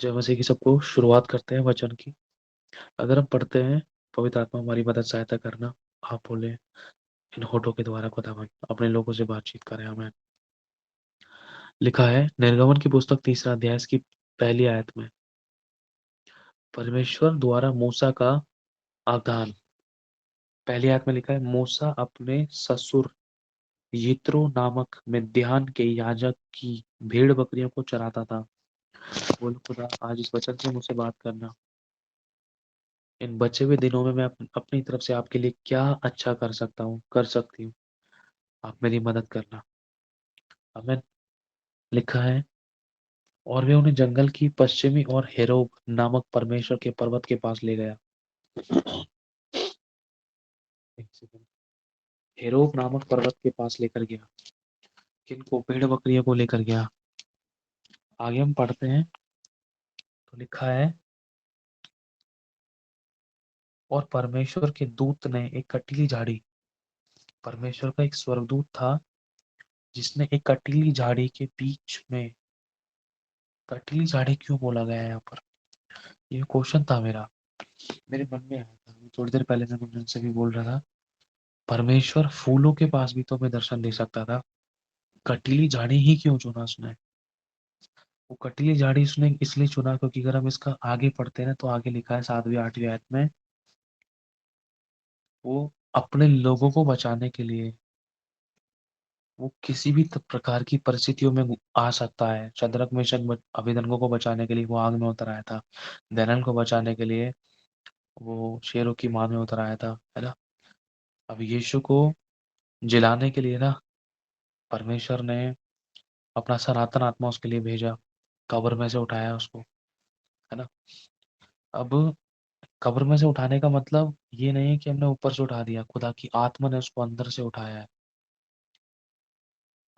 जय मसीह की। सबको शुरुआत करते हैं वचन की। अगर हम पढ़ते हैं, पवित्र आत्मा हमारी मदद सहायता करना। आप बोले इन होठों के द्वारा खुदावन अपने लोगों से बातचीत करें हमें। लिखा है निर्गमन की पुस्तक 3 अध्याय की पहली आयत में, परमेश्वर द्वारा मूसा का आज्ञान। पहली आयत में लिखा है मूसा अपने ससुर यित्रो नामक मिद्यान के याजक की भेड़ बकरियों को चराता था। बोलो खुदा आज इस वचन से मुझसे बात करना। इन बचे हुए दिनों में मैं अपनी तरफ से आपके लिए क्या अच्छा कर सकता हूँ, कर सकती हूँ। आप मेरी मदद करना। हमें लिखा है और वे उन्हें जंगल की पश्चिमी और हेरोब नामक परमेश्वर के पर्वत के पास ले गया। एक सेकंड। हेरोब नामक पर्वत के पास लेकर गया। किनको? भेड़ बकरियों को लेकर गया। आगे हम पढ़ते हैं तो लिखा है और परमेश्वर के दूत ने एक कटीली झाड़ी, परमेश्वर का एक स्वर्गदूत था जिसने एक कटीली झाड़ी के बीच में, कटीली झाड़ी क्यों बोला गया है यहाँ पर, ये क्वेश्चन था मेरा, मेरे मन में आया था। थोड़ी देर पहले मैं गुंजन से भी बोल रहा था, परमेश्वर फूलों के पास भी तो हमें दर्शन दे सकता था, कटीली झाड़ी ही क्यों चुना उसने? वो कटीली झाड़ी उसने इसलिए चुना क्योंकि अगर हम इसका आगे पढ़ते हैं ना तो आगे लिखा है 7वीं 8वीं आयत में, वो अपने लोगों को बचाने के लिए, वो किसी भी प्रकार की परिस्थितियों में आ सकता है। शद्रक मेशक अबेदनगो को बचाने के लिए वो आग में उतर आया था। दनिय्येल को बचाने के लिए वो शेरों की मार में उतर आया था, है ना। अब यीशु को जिलाने के लिए ना परमेश्वर ने अपना सनातन आत्मा उसके लिए भेजा, कब्र में से उठाया उसको, है ना। अब कब्र में से उठाने का मतलब ये नहीं है कि हमने ऊपर से उठा दिया, खुदा की आत्मा ने उसको अंदर से उठाया है।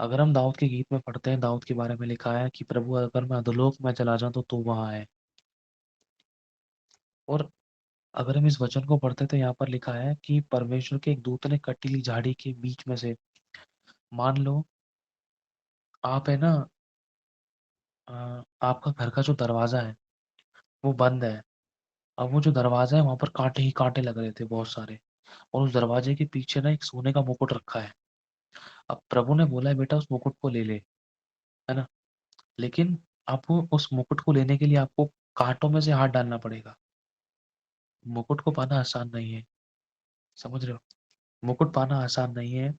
अगर हम दाऊद के गीत में पढ़ते हैं, दाऊद के बारे में लिखा है कि प्रभु अगर मैं अधोलोक में चला जाऊं तो तू वहां है। और अगर हम इस वचन को पढ़ते हैं तो यहाँ पर लिखा है कि परमेश्वर के एक दूत ने कटीली झाड़ी के बीच में से, मान लो आप है ना, आपका घर का जो दरवाजा है वो बंद है। अब वो जो दरवाजा है वहां पर कांटे ही कांटे लग रहे थे बहुत सारे, और उस दरवाजे के पीछे ना एक सोने का मुकुट रखा है। अब प्रभु ने बोला है बेटा उस मुकुट को ले ले, है ना। लेकिन आपको उस मुकुट को लेने के लिए आपको कांटों में से हाथ डालना पड़ेगा। मुकुट को पाना आसान नहीं है, समझ रहे हो। मुकुट पाना आसान नहीं है।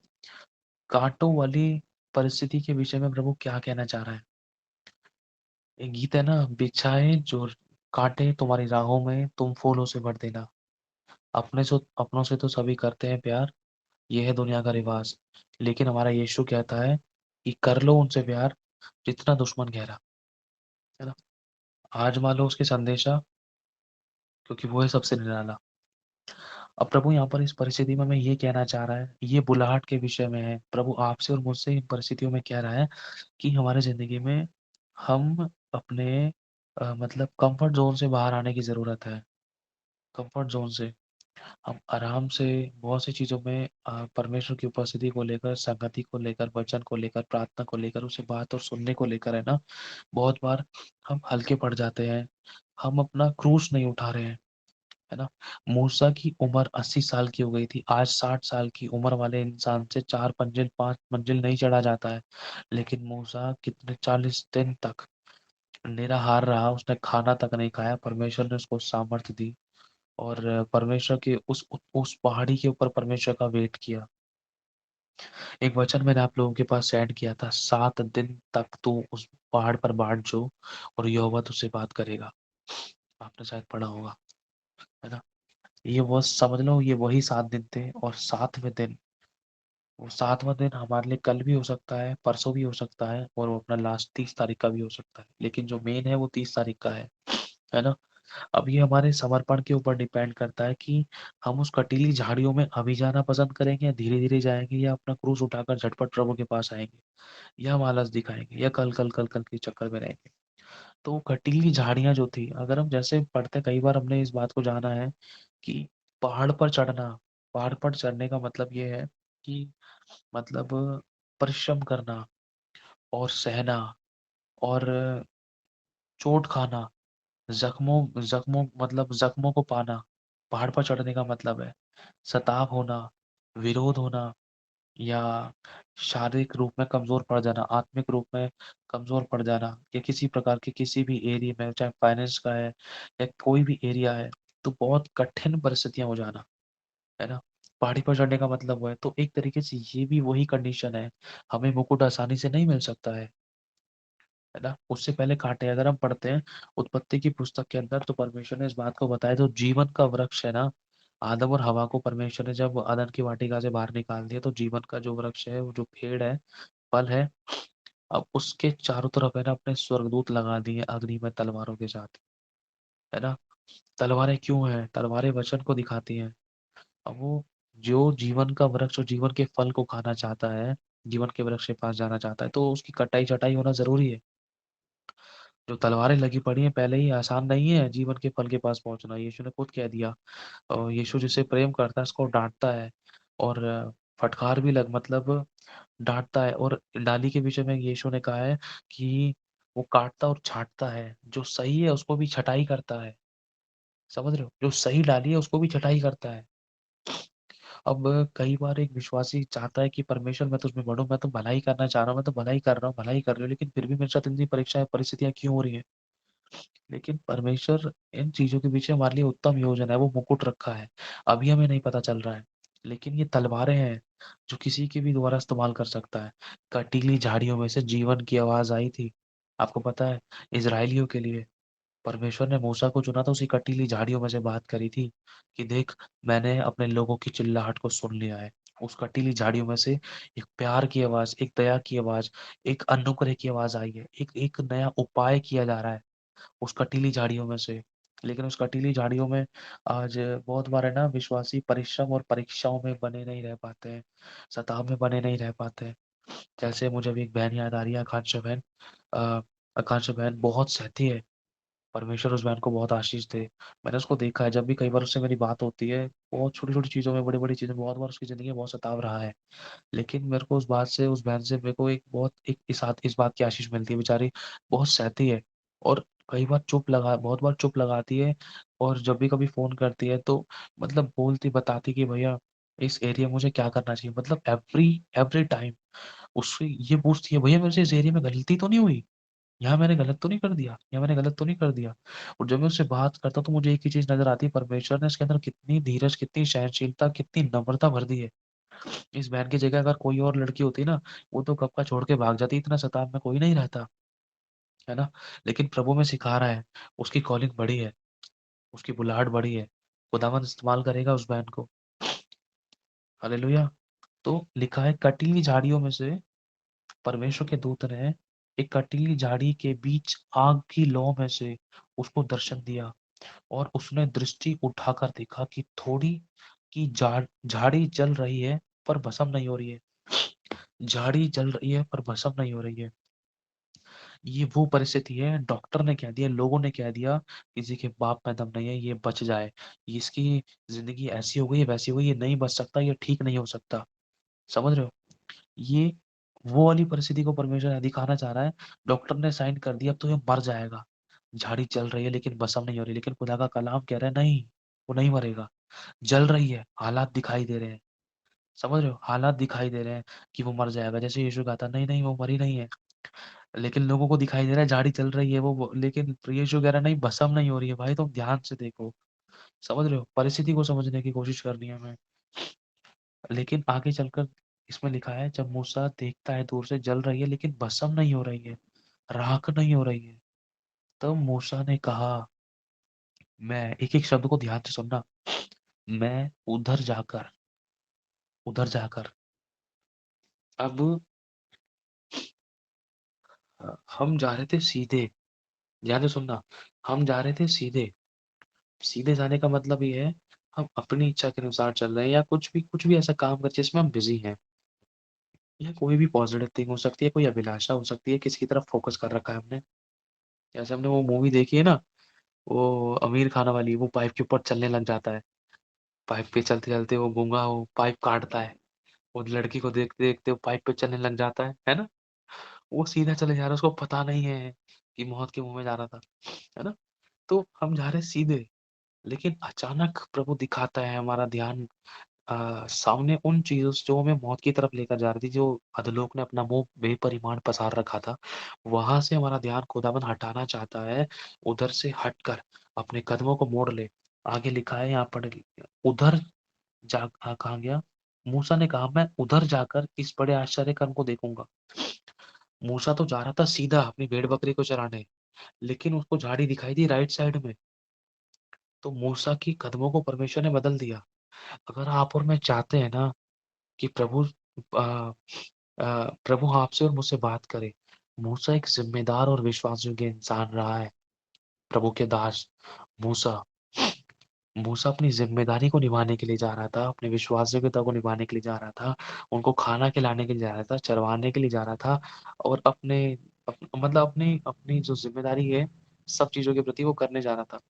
कांटों वाली परिस्थिति के विषय में प्रभु क्या कहना चाह रहा है? एक गीत है ना, बिछाए जो कांटे तुम्हारी राहों में तुम फूलों से भर देना। अपनों से तो सभी करते हैं प्यार, ये है दुनिया का रिवाज। लेकिन हमारा यीशु कहता है कि कर लो उनसे प्यार जितना दुश्मन गहरा, है ना। आज मान लो उसके संदेशा, क्योंकि वो है सबसे निराला। अब प्रभु यहाँ पर इस परिस्थिति में हमें ये कहना चाह रहा है, ये बुलाहट के विषय में है। प्रभु आपसे और मुझसे इन परिस्थितियों में कह रहा है कि हमारे जिंदगी में हम अपने मतलब कंफर्ट जोन से बाहर आने की जरूरत है। कंफर्ट जोन से हम आराम से बहुत सी चीजों में परमेश्वर की उपस्थिति को लेकर, संगति को लेकर, वचन को लेकर, प्रार्थना को लेकर, उसे बात और सुनने को लेकर, है ना, बहुत बार हम हल्के पड़ जाते हैं। हम अपना क्रूस नहीं उठा रहे हैं, है ना। मूसा की उम्र 80 साल की हो गई थी, आज 60 साल की उम्र वाले इंसान से 4 मंजिल 5 मंजिल नहीं चढ़ा जाता है। लेकिन मूसा कितने 40 दिन तक निराहार रहा, उसने खाना तक नहीं खाया, परमेश्वर ने उसको सामर्थ्य दी। और परमेश्वर के उस पहाड़ी के ऊपर परमेश्वर का वेट किया। एक वचन मैंने आप लोगों के पास सेंड किया था, 7 दिन तक तू उस पहाड़ पर बाट जो और यहोवा तुझसे बात करेगा। आपने शायद पढ़ा होगा, है ना। ये वो समझ लो, ये वही 7 दिन थे। और 7वें दिन, वो 7वां दिन हमारे लिए कल भी हो सकता है, परसों भी हो सकता है, और वो अपना लास्ट 30 तारीख का भी हो सकता है। लेकिन जो मेन है वो 30 तारीख का है ना। अब ये हमारे समर्पण के ऊपर डिपेंड करता है कि हम उस कटीली झाड़ियों में अभी जाना पसंद करेंगे, या धीरे धीरे जाएंगे, या अपना क्रूस उठाकर झटपट प्रभु के पास आएंगे, या हम आलस दिखाएंगे, या कल कल कल कल के चक्कर में रहेंगे। तो कटीली झाड़ियां जो थी, अगर हम जैसे पढ़ते, कई बार हमने इस बात को जाना है कि पहाड़ पर चढ़ना, पहाड़ पर चढ़ने का मतलब ये है कि मतलब परिश्रम करना और सहना और चोट खाना, जख्मों जख्मों मतलब जख्मों को पाना, पहाड़ पर चढ़ने का मतलब है सताव होना, विरोध होना, या शारीरिक रूप में कमजोर पड़ जाना, आत्मिक रूप में कमजोर पड़ जाना, या किसी प्रकार के किसी भी एरिया में, चाहे फाइनेंस का है या कोई भी एरिया है, तो बहुत कठिन परिस्थितियां हो जाना, है ना। पहाड़ी पर चढ़ने का मतलब वो है, तो एक तरीके से ये भी वही कंडीशन है। हमें मुकुट आसानी से नहीं मिल सकता है ना। उससे पहले कांटे, अगर हम पढ़ते हैं उत्पत्ति की पुस्तक के अंदर, तो परमेश्वर ने इस बात को बताया, जो जीवन का वृक्ष है ना, आदम और हवा को परमेश्वर ने जब अदन की वाटिका से बाहर निकाल दिया, तो जीवन का जो वृक्ष है, वो जो पेड़ है, फल है, अब उसके चारों तरफ है ना अपने स्वर्गदूत लगा दिए अग्नि में तलवारों के साथ, है ना। तलवारें क्यों हैं? तलवारें वचन को दिखाती हैं। अब वो जो जीवन का वृक्ष और जीवन के फल को खाना चाहता है, जीवन के वृक्ष के पास जाना चाहता है, तो उसकी कटाई छटाई होना जरूरी है। जो तलवारें लगी पड़ी हैं पहले ही आसान नहीं है जीवन के फल के पास पहुंचना, यीशु ने खुद कह दिया। और यीशु जिसे प्रेम करता है उसको डांटता है, और फटकार भी लग मतलब डांटता है। और डाली के विषय में यीशु ने कहा है कि वो काटता और छांटता है, जो सही है उसको भी छटाई करता है। समझ रहे हो? जो सही डाली है उसको भी छटाई करता है। अब कई बार एक विश्वासी चाहता है कि परमेश्वर मैं तुझमें बढ़ूं, मैं तो भलाई करना चाह रहा हूँ, मैं तो भलाई कर रहा हूँ, भलाई कर रही हूँ, लेकिन फिर भी मेरे साथ इतनी परीक्षाएं परिस्थितियां क्यों हो रही है? लेकिन परमेश्वर इन चीजों के पीछे हमारे लिए उत्तम योजना है, वो मुकुट रखा है। अभी हमें नहीं पता चल रहा है, लेकिन ये तलवारें हैं जो किसी के भी द्वारा इस्तेमाल कर सकता है। कटीली झाड़ियों में से जीवन की आवाज आई थी, आपको पता है, इजरायलियों के लिए। परमेश्वर ने मूसा को चुना था, उसी कटीली झाड़ियों में से बात करी थी कि देख, मैंने अपने लोगों की चिल्लाहट को सुन लिया है। उस कटीली झाड़ियों में से एक प्यार की आवाज, एक दया की आवाज, एक अनुग्रह की आवाज आई है, एक एक नया उपाय किया जा रहा है उस कटीली झाड़ियों में से। लेकिन उस कटीली झाड़ियों में आज बहुत बार है ना, विश्वासी परिश्रम और परीक्षाओं में बने नहीं रह पाते हैं, सताव में बने नहीं रह पाते हैं। जैसे मुझे अभी एक बहन याद आ रही है, आकांक्षा बहन। आकांक्षा बहन बहुत सहती है, परमेश्वर उस बहन को बहुत आशीष दे। मैंने उसको देखा है, जब भी कई बार उससे मेरी बात होती है, बहुत छोटी छोटी चीजों में, बड़ी बड़ी चीजों में, बहुत बार उसकी जिंदगी में बहुत सताव रहा है। लेकिन मेरे को उस बात से, उस बहन से मेरे को एक बहुत एक इस बात की आशीष मिलती है, बेचारी बहुत सहती है। और कई बार बहुत बार चुप लगाती है। और जब भी कभी फोन करती है तो मतलब बोलती बताती कि भैया इस एरिया में मुझे क्या करना चाहिए, मतलब एवरी एवरी टाइम उससे ये पूछती है, भैया मेरे से इस एरिया में गलती तो नहीं हुई, यहाँ मैंने गलत तो नहीं कर दिया, यहाँ मैंने गलत तो नहीं कर दिया। और जब मैं उससे बात करता हूँ तो मुझे एक ही चीज नजर आती है, परमेश्वर ने इसके अंदर कितनी धीरज, कितनी सहनशीलता, कितनी नम्रता भर दी है। इस बहन की जगह अगर कोई और लड़की होती ना, वो तो कब का छोड़ के भाग जाती, इतना सताव में कोई नहीं रहता, है ना। लेकिन प्रभु में सिखा रहा है, उसकी कॉलिंग बड़ी है, उसकी बुलाहट बड़ी है, खुदावंद इस्तेमाल करेगा उस बहन को। हालेलुया। तो लिखा है, कटीली झाड़ियों में से परमेश्वर के दूत ने एक कटीली झाड़ी के बीच आग की लौ में से उसको दर्शन दिया। और उसने दृष्टि उठाकर देखा कि थोड़ी की झाड़ी जल रही है, पर भस्म नहीं हो रही है। झाड़ी जल रही है पर भस्म नहीं हो रही है। ये वो परिस्थिति है, डॉक्टर ने कह दिया, लोगों ने कह दिया, किसी के बाप में दम नहीं है, ये बच जाए, ये इसकी जिंदगी ऐसी हो गई है, वैसी हो गई, ये नहीं बच सकता, ये ठीक नहीं हो सकता। समझ रहे हो? ये वो वाली परिस्थिति को परमेश्वर दिखाना चाह रहा है। डॉक्टर ने साइन कर दिया, अब तो ये मर जाएगा, झाड़ी चल रही है लेकिन भस्म नहीं हो रही, लेकिन खुदा का कलाम कह रहा है नहीं, वो नहीं मरेगा। जल रही है, हालात दिखाई दे रहे हैं, समझ रहे हो, हालात दिखाई दे रहे हैं कि वो मर जाएगा, जैसे यीशु कहता नहीं नहीं वो मरी नहीं है। लेकिन लोगों को दिखाई दे रहा है झाड़ी चल रही है, लेकिन यीशु कह रहा है नहीं, भस्म नहीं हो रही है। भाई तुम ध्यान से देखो, समझ रहे हो, परिस्थिति को समझने की कोशिश करनी है हमें। लेकिन आगे चलकर इसमें लिखा है, जब मूसा देखता है दूर से जल रही है लेकिन भस्म नहीं हो रही है, राख नहीं हो रही है, तब मूसा ने कहा, मैं एक एक शब्द को ध्यान से सुनना, मैं उधर जाकर अब हम जा रहे थे सीधे, ध्यान से सुनना, हम जा रहे थे सीधे। सीधे जाने का मतलब ये है, हम अपनी इच्छा के अनुसार चल रहे हैं, या कुछ भी ऐसा काम कर जिसमें हम बिजी हैं, या कोई भी पॉजिटिव थिंग हो सकती है, कोई अभिलाषा हो सकती है, किसी की तरफ फोकस कर रखा है हमने। जैसे हमने वो मूवी देखी है ना, वो आमिर खान वाली, वो पाइप के ऊपर चलने लग जाता है, पाइप पे चलते चलते वो गूंगा, वो पाइप काटता है, वो लड़की को देखते देखते वो पाइप पे चलने लग जाता है ना। वो सीधा चले जा रहा है, उसको पता नहीं है कि मौत के मुंह में जा रहा था, है ना। तो हम जा रहे हैं सीधे, लेकिन अचानक प्रभु दिखाता है, हमारा ध्यान सामने उन चीज़ों से जो हमें मौत की तरफ लेकर जा रही थी, जो अधोलोक ने अपना मुँह बेपरिमाण पसार रखा था, वहाँ से हमारा ध्यान खुदावन हटाना चाहता है। उधर से हटकर अपने कदमों को मोड़ ले। आगे लिखा है यहाँ पर, उधर कहाँ गया? मूसा ने कहा, मैं उधर जाकर इस बड़े आश्चर्य कर्म को देखूंगा। मूसा तो जा रहा था सीधा अपनी भेड़ बकरी को चराने, लेकिन उसको झाड़ी दिखाई दी राइट साइड में, तो मूसा की कदमों को परमेश्वर ने बदल दिया। अगर आप और मैं चाहते हैं ना कि प्रभु आपसे और मुझसे बात करे, मूसा एक जिम्मेदार और विश्वासयोग्य इंसान रहा है। प्रभु के दास मूसा मूसा अपनी ज़िम्मेदारी को निभाने के लिए जा रहा था, अपनी विश्वासयोग्यता को निभाने के लिए जा रहा था, उनको खाना खिलाने के लिए जा रहा था, चरवाने के लिए जा रहा था, और मतलब अपनी अपनी जो ज़िम्मेदारी है, सब चीज़ों के प्रति वो करने जा रहा था।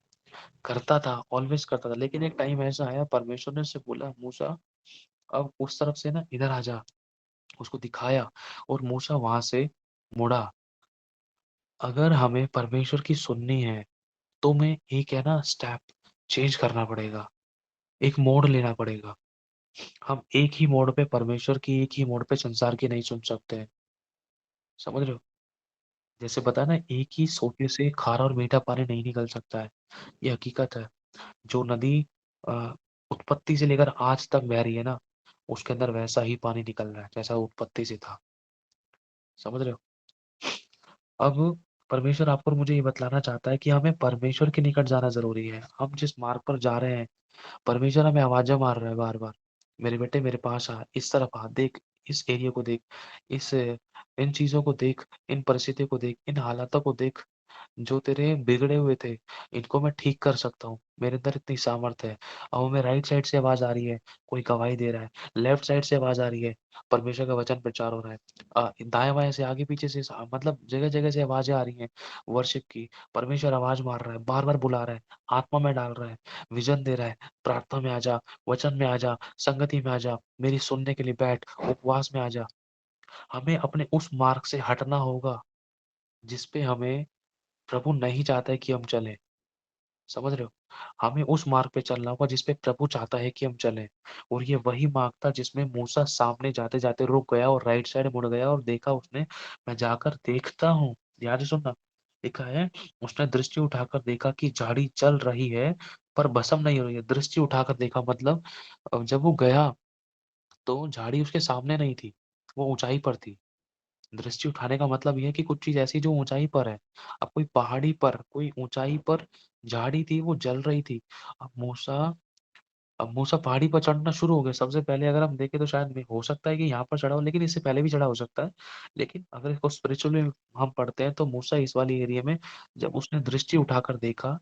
करता था, ऑलवेज़ करता था, लेकिन एक टाइम ऐसा आया, परमेश्वर ने उससे बोला, मूसा अब उस तरफ से ना इधर आ जा, उसको दिखाया, और मूसा वहाँ से मुड़ा। अगर हमें परमेश्वर की सुननी है, तो हमें एक है ना स्टेप चेंज करना पड़ेगा, एक मोड़ लेना पड़ेगा। हम एक ही मोड़ पे परमेश्वर की, एक ही मोड़ पे संसार की नहीं सुन सकते हैं। समझ रहे हो? जैसे बताया ना, एक ही सोते से खारा और मीठा पानी नहीं निकल सकता है। ये हकीकत है। जो नदी अ, उत्पत्ति से लेकर आज तक बह रही है ना, उसके अंदर वैसा ही पानी निकल रहा है जैसा उत्पत्ति से था। समझ रहे हो? अब परमेश्वर आपको और मुझे ये बतलाना चाहता है कि हमें परमेश्वर के निकट जाना ज़रूरी है। हम जिस मार्ग पर जा रहे हैं, परमेश्वर हमें आवाज़ें मार रहा है बार-बार। मेरे बेटे मेरे पास आ, इस तरफ आ, देख, इस एरिया को देख, इस इन चीज़ों को देख, इन परिस्थितियों को देख, इन हालातों को देख। जो तेरे बिगड़े हुए थे, इनको मैं ठीक कर सकता हूँ। मेरे अंदर इतनी सामर्थ्य है। अब हमें राइट साइड से आवाज़ आ रही है, कोई गवाही दे रहा है। लेफ्ट साइड से आवाज़ आ रही है, परमेश्वर का वचन प्रचार हो रहा है। दाएँ-बाएँ से, आगे-पीछे से मतलब जगह-जगह से आवाज़ें आ रही हैं वर्शिप की। परमेश्वर आवाज़ मार रहा है, बार-बार बुला रहा है, आत्मा में डाल रहा है, विज़न दे रहा है, प्रार्थना में आ जा, वचन में आ जा, संगति में आ जा, मेरी सुनने के लिए बैठ, उपवास में आ जा। हमें अपने उस मार्ग से हटना होगा, जिस पे हमें प्रभु नहीं चाहता है कि हम चलें। समझ रहे हो? हमें उस मार्ग पे चलना होगा जिस पे प्रभु चाहता है कि हम चलें। और ये वही मार्ग था जिसमें मूसा सामने जाते-जाते रुक गया और राइट साइड मुड़ गया और देखा उसने, मैं जाकर देखता हूँ। ध्यान से सुनना, लिखा है, उसने दृष्टि उठाकर देखा कि झाड़ी चल रही है, पर भस्म नहीं हो रही है। दृष्टि उठाकर देखा मतलब, जब वो गया तो झाड़ी उसके सामने नहीं थी, वो ऊँचाई पर थी। दृष्टि उठाने का मतलब ये है कि कुछ चीज़ ऐसी जो ऊँचाई पर है। अब कोई पहाड़ी पर, कोई ऊँचाई पर झाड़ी थी, वो जल रही थी। अब मूसा अब मूसा पहाड़ी पर चढ़ना शुरू हो गया। सबसे पहले अगर हम देखें तो शायद में हो सकता है कि यहाँ पर चढ़ा हो, लेकिन इससे पहले भी चढ़ा हो सकता है। लेकिन अगर इसको स्पिरिचुअली हम पढ़ते हैं, तो मूसा इस वाली एरिया में जब उसने दृष्टि उठाकर देखा,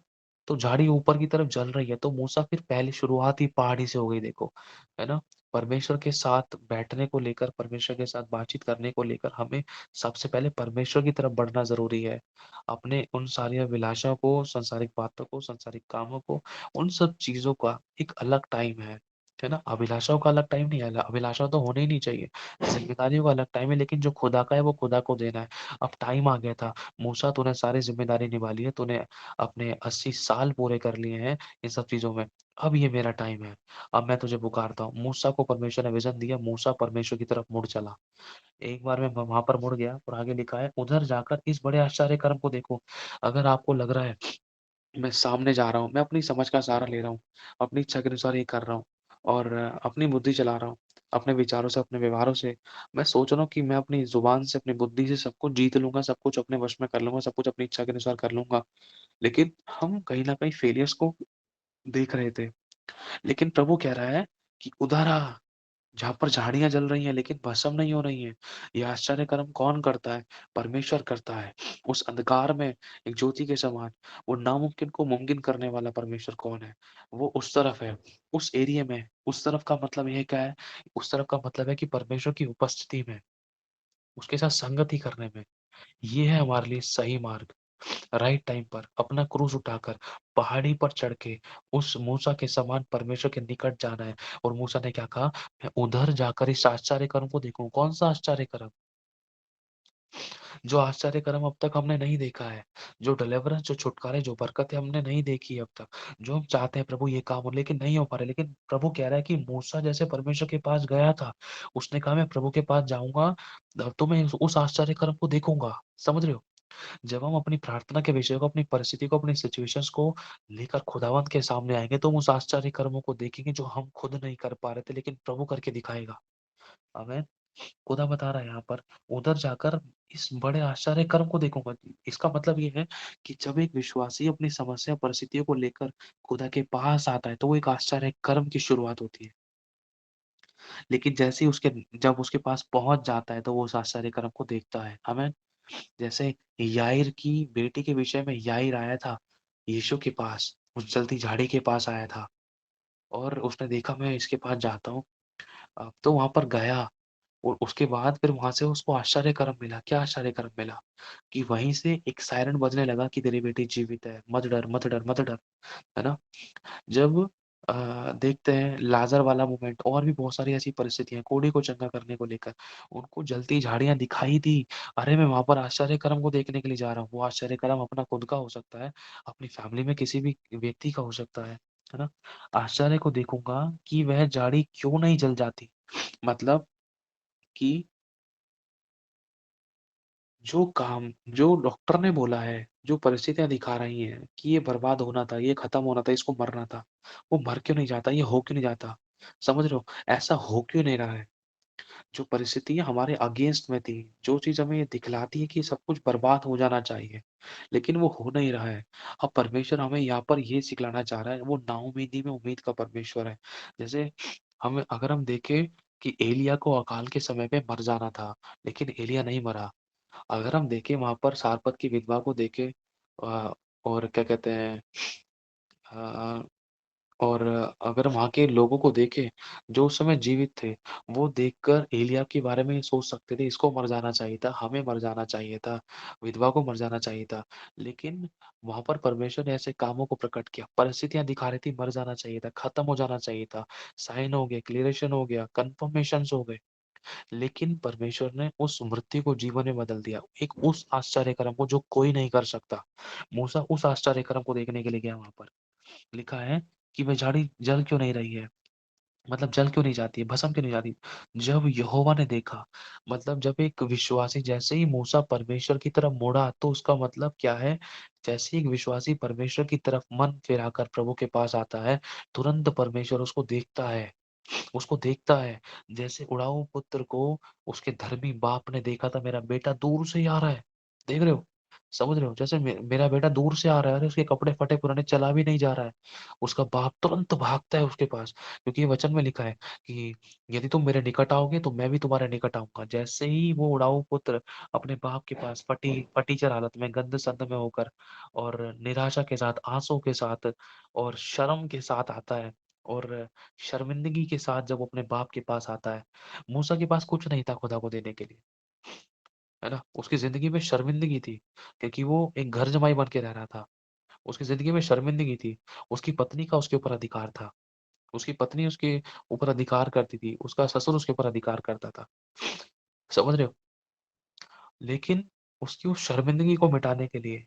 तो झाड़ी ऊपर की तरफ जल रही है। तो मूसा फिर पहली शुरुआत ही पहाड़ी से हो गई, देखो, है ना? परमेश्वर के साथ बैठने को लेकर, परमेश्वर के साथ बातचीत करने को लेकर हमें सबसे पहले परमेश्वर की तरफ बढ़ना ज़रूरी है। अपने उन सारी अभिलाषाओं को, सांसारिक बातों को, सांसारिक कामों को, उन सब चीज़ों का एक अलग टाइम है ना? अभिलाषाओं का अलग टाइम नहीं है, अभिलाषा तो होनी ही नहीं चाहिए। ज़िम्मेदारियों का अलग टाइम है, लेकिन जो खुदा का है वो खुदा को देना है। अब टाइम आ गया था, मूसा तूने सारी ज़िम्मेदारी निभा ली है, तूने अपने 80 साल पूरे कर लिए हैं इन सब चीज़ों में। अब ये मेरा टाइम है, अब मैं तुझे पुकारता हूँ। मूसा को परमेश्वर ने विज़न दिया, मूसा परमेश्वर की तरफ मुड़ चला। एक बार मैं वहाँ पर मुड़ गया और आगे लिखा है, उधर जाकर इस बड़े आश्चर्य कर्म को देखो। अगर आपको लग रहा है मैं सामने जा रहा हूँ, मैं अपनी समझ का सहारा ले रहा हूँ, अपनी इच्छा के अनुसार ये कर रहा हूँ, और अपनी बुद्धि चला रहा हूँ, अपने विचारों से, अपने व्यवहारों से। मैं सोच रहा हूँ कि मैं अपनी ज़ुबान से, अपनी बुद्धि से सब कुछ जीत लूँगा, सब कुछ अपने वश में कर लूँगा, सब कुछ अपनी इच्छा के अनुसार कर लूँगा। लेकिन हम कहीं न कहीं फेलियर्स को देख रहे थे। लेकिन प्रभु कह रहा है कि उधर आ, जहाँ पर झाड़ियाँ जल रही हैं लेकिन भस्म नहीं हो रही हैं। ये आश्चर्य कर्म कौन करता है? परमेश्वर करता है। उस अंधकार में एक ज्योति के समान, वो नामुमकिन को मुमकिन करने वाला परमेश्वर कौन है? वो उस तरफ है, उस एरिया में। उस तरफ का मतलब ये क्या है? उस तरफ का मतलब है कि परमेश्वर की उपस्थिति में, उसके साथ संगति करने में। ये है हमारे लिए सही मार्ग। राइट टाइम पर अपना क्रूस उठाकर पहाड़ी पर चढ़ के उस मूसा के समान परमेश्वर के निकट जाना है। और मूसा ने क्या कहा? मैं उधर जाकर इस आश्चर्य कर्म को देखूं। कौन सा आश्चर्य कर्म? जो आश्चर्य कर्म अब तक हमने नहीं देखा है, जो डिलीवरेंस, जो छुटकारे, जो बरकतें हमने नहीं देखी है अब तक, जो हम चाहते हैं प्रभु ये काम हो, लेकिन नहीं हो पा रहा है। लेकिन प्रभु कह रहा है कि मूसा जैसे परमेश्वर के पास गया था, उसने कहा मैं प्रभु के पास जाऊँगा तो मैं उस आश्चर्य कर्म को देखूँगा। समझ रहे हो? जब हम अपनी प्रार्थना के विषय को, अपनी परिस्थिति को, अपनी सिचुएशंस को लेकर खुदावंत के सामने आएँगे, तो हम उस आश्चर्य कर्मों को देखेंगे जो हम खुद नहीं कर पा रहे थे, लेकिन प्रभु करके दिखाएगा। आमीन। खुदा बता रहा है यहाँ पर, उधर जाकर इस बड़े आश्चर्य कर्म को देखूंगा। इसका मतलब ये है कि जब एक विश्वासी अपनी समस्या परिस्थितियों को लेकर खुदा के पास आता है, तो वो एक आश्चर्य कर्म की शुरुआत होती है। लेकिन जैसे ही जब उसके पास पहुंच जाता है, तो वो उस आश्चर्य कर्म को देखता है। हमें जैसे याईर की बेटी के विषय में याईर आया था यीशु के पास, उस जलती झाड़ी के पास आया था, और उसने देखा मैं इसके पास जाता हूँ। तो वहां पर गया, और उसके बाद फिर वहाँ से उसको आश्चर्य-कर्म मिला। क्या आश्चर्य-कर्म मिला? कि वहीं से एक सायरन बजने लगा कि तेरी बेटी जीवित है, मत डर, मत डर, मत डर। है ना? जब देखते हैं लाज़र वाला मोमेंट, और भी बहुत सारी ऐसी परिस्थितियाँ कोढ़ी को चंगा करने को लेकर, उनको जलती झाड़ियाँ दिखाई दी। अरे! मैं वहाँ पर आश्चर्य-कर्म को देखने के लिए जा रहा हूँ। वो आश्चर्य-कर्म अपना खुद का हो सकता है, अपनी फैमिली में किसी भी व्यक्ति का हो सकता है ना? आश्चर्य को देखूँगा कि वह झाड़ी क्यों नहीं जल जाती? मतलब कि जो डॉक्टर ने बोला है, जो परिस्थितियाँ दिखा रही हैं कि ये बर्बाद होना था, ये खत्म होना था, इसको मरना था, वो मर क्यों नहीं जाता? ये हो क्यों नहीं जाता? समझ रहे हो? ऐसा हो क्यों नहीं रहा है? जो परिस्थितियाँ हमारे अगेंस्ट में थी, जो चीज़ हमें ये दिखलाती है कि सब कुछ बर्बाद हो जाना चाहिए, लेकिन वो हो नहीं रहा है। अब परमेश्वर हमें यहाँ पर ये सिखलाना चाह रहा है, वो नाउमीदी में उम्मीद का परमेश्वर है। जैसे अगर हम देखें कि एलिय्याह को अकाल के समय पे मर जाना था, लेकिन एलिय्याह नहीं मरा। अगर हम देखें वहाँ पर सारपत की विधवा को देखें, और क्या कहते हैं, अ, और अगर वहाँ के लोगों को देखें जो उस समय जीवित थे, वो देखकर एलिय्याह के बारे में ये सोच सकते थे इसको मर जाना चाहिए था, हमें मर जाना चाहिए था, विधवा को मर जाना चाहिए था। लेकिन वहाँ पर परमेश्वर ने ऐसे कामों को प्रकट किया, परिस्थितियाँ दिखा रही थी मर जाना चाहिए था, खत्म हो जाना चाहिए था, साइन हो गए, क्लियरेशन हो गया, कन्फर्मेशंस हो गए। लेकिन परमेश्वर ने उस मृत्यु को जीवन में बदल दिया। एक उस आश्चर्य कर्म को जो कोई नहीं कर सकता। मूसा उस आश्चर्य कर्म को देखने के लिए गया वहाँ पर। लिखा है कि वह झाड़ी जल क्यों नहीं रही है? मतलब जल क्यों नहीं जाती है? भस्म क्यों नहीं जाती? जब यहोवा ने देखा, मतलब जब एक विश्वासी जैसे ही मूसा परमेश्वर की तरफ मुड़ा, तो उसका मतलब क्या है? जैसे ही एक विश्वासी परमेश्वर की तरफ मन फिराकर प्रभु के पास आता है, तुरंत परमेश्वर उसको देखता है। उसको देखता है, जैसे उड़ाऊ पुत्र को उसके धर्मी बाप ने देखा था, मेरा बेटा दूर से ही आ रहा है। देख रहे हो? समझ रहे हो? जैसे मेरा बेटा दूर से आ रहा है, अरे उसके कपड़े फटे-पुराने, चला भी नहीं जा रहा है। उसका बाप तुरंत भागता है उसके पास, क्योंकि ये वचन में लिखा है कि यदि तुम मेरे निकट आओगे तो मैं भी तुम्हारे निकट आऊँगा। जैसे ही वो उड़ाऊ पुत्र अपने बाप के पास फटीचर हालत में, गंद-संद में होकर और निराशा के साथ, आँसू के साथ और शर्म के साथ आता है, और शर्मिंदगी के साथ जब अपने बाप के पास आता है। मूसा के पास कुछ नहीं था खुदा को देने के लिए, है ना? उसकी ज़िंदगी में शर्मिंदगी थी, क्योंकि वो एक घर जमाई बन के रह रहा था। उसकी ज़िंदगी में शर्मिंदगी थी। उसकी पत्नी का उसके ऊपर अधिकार था। उसकी पत्नी उसके ऊपर अधिकार करती थी। उसका ससुर उसके ऊपर अधिकार करता था। समझ रहे हो? लेकिन उसकी उस शर्मिंदगी को मिटाने के लिए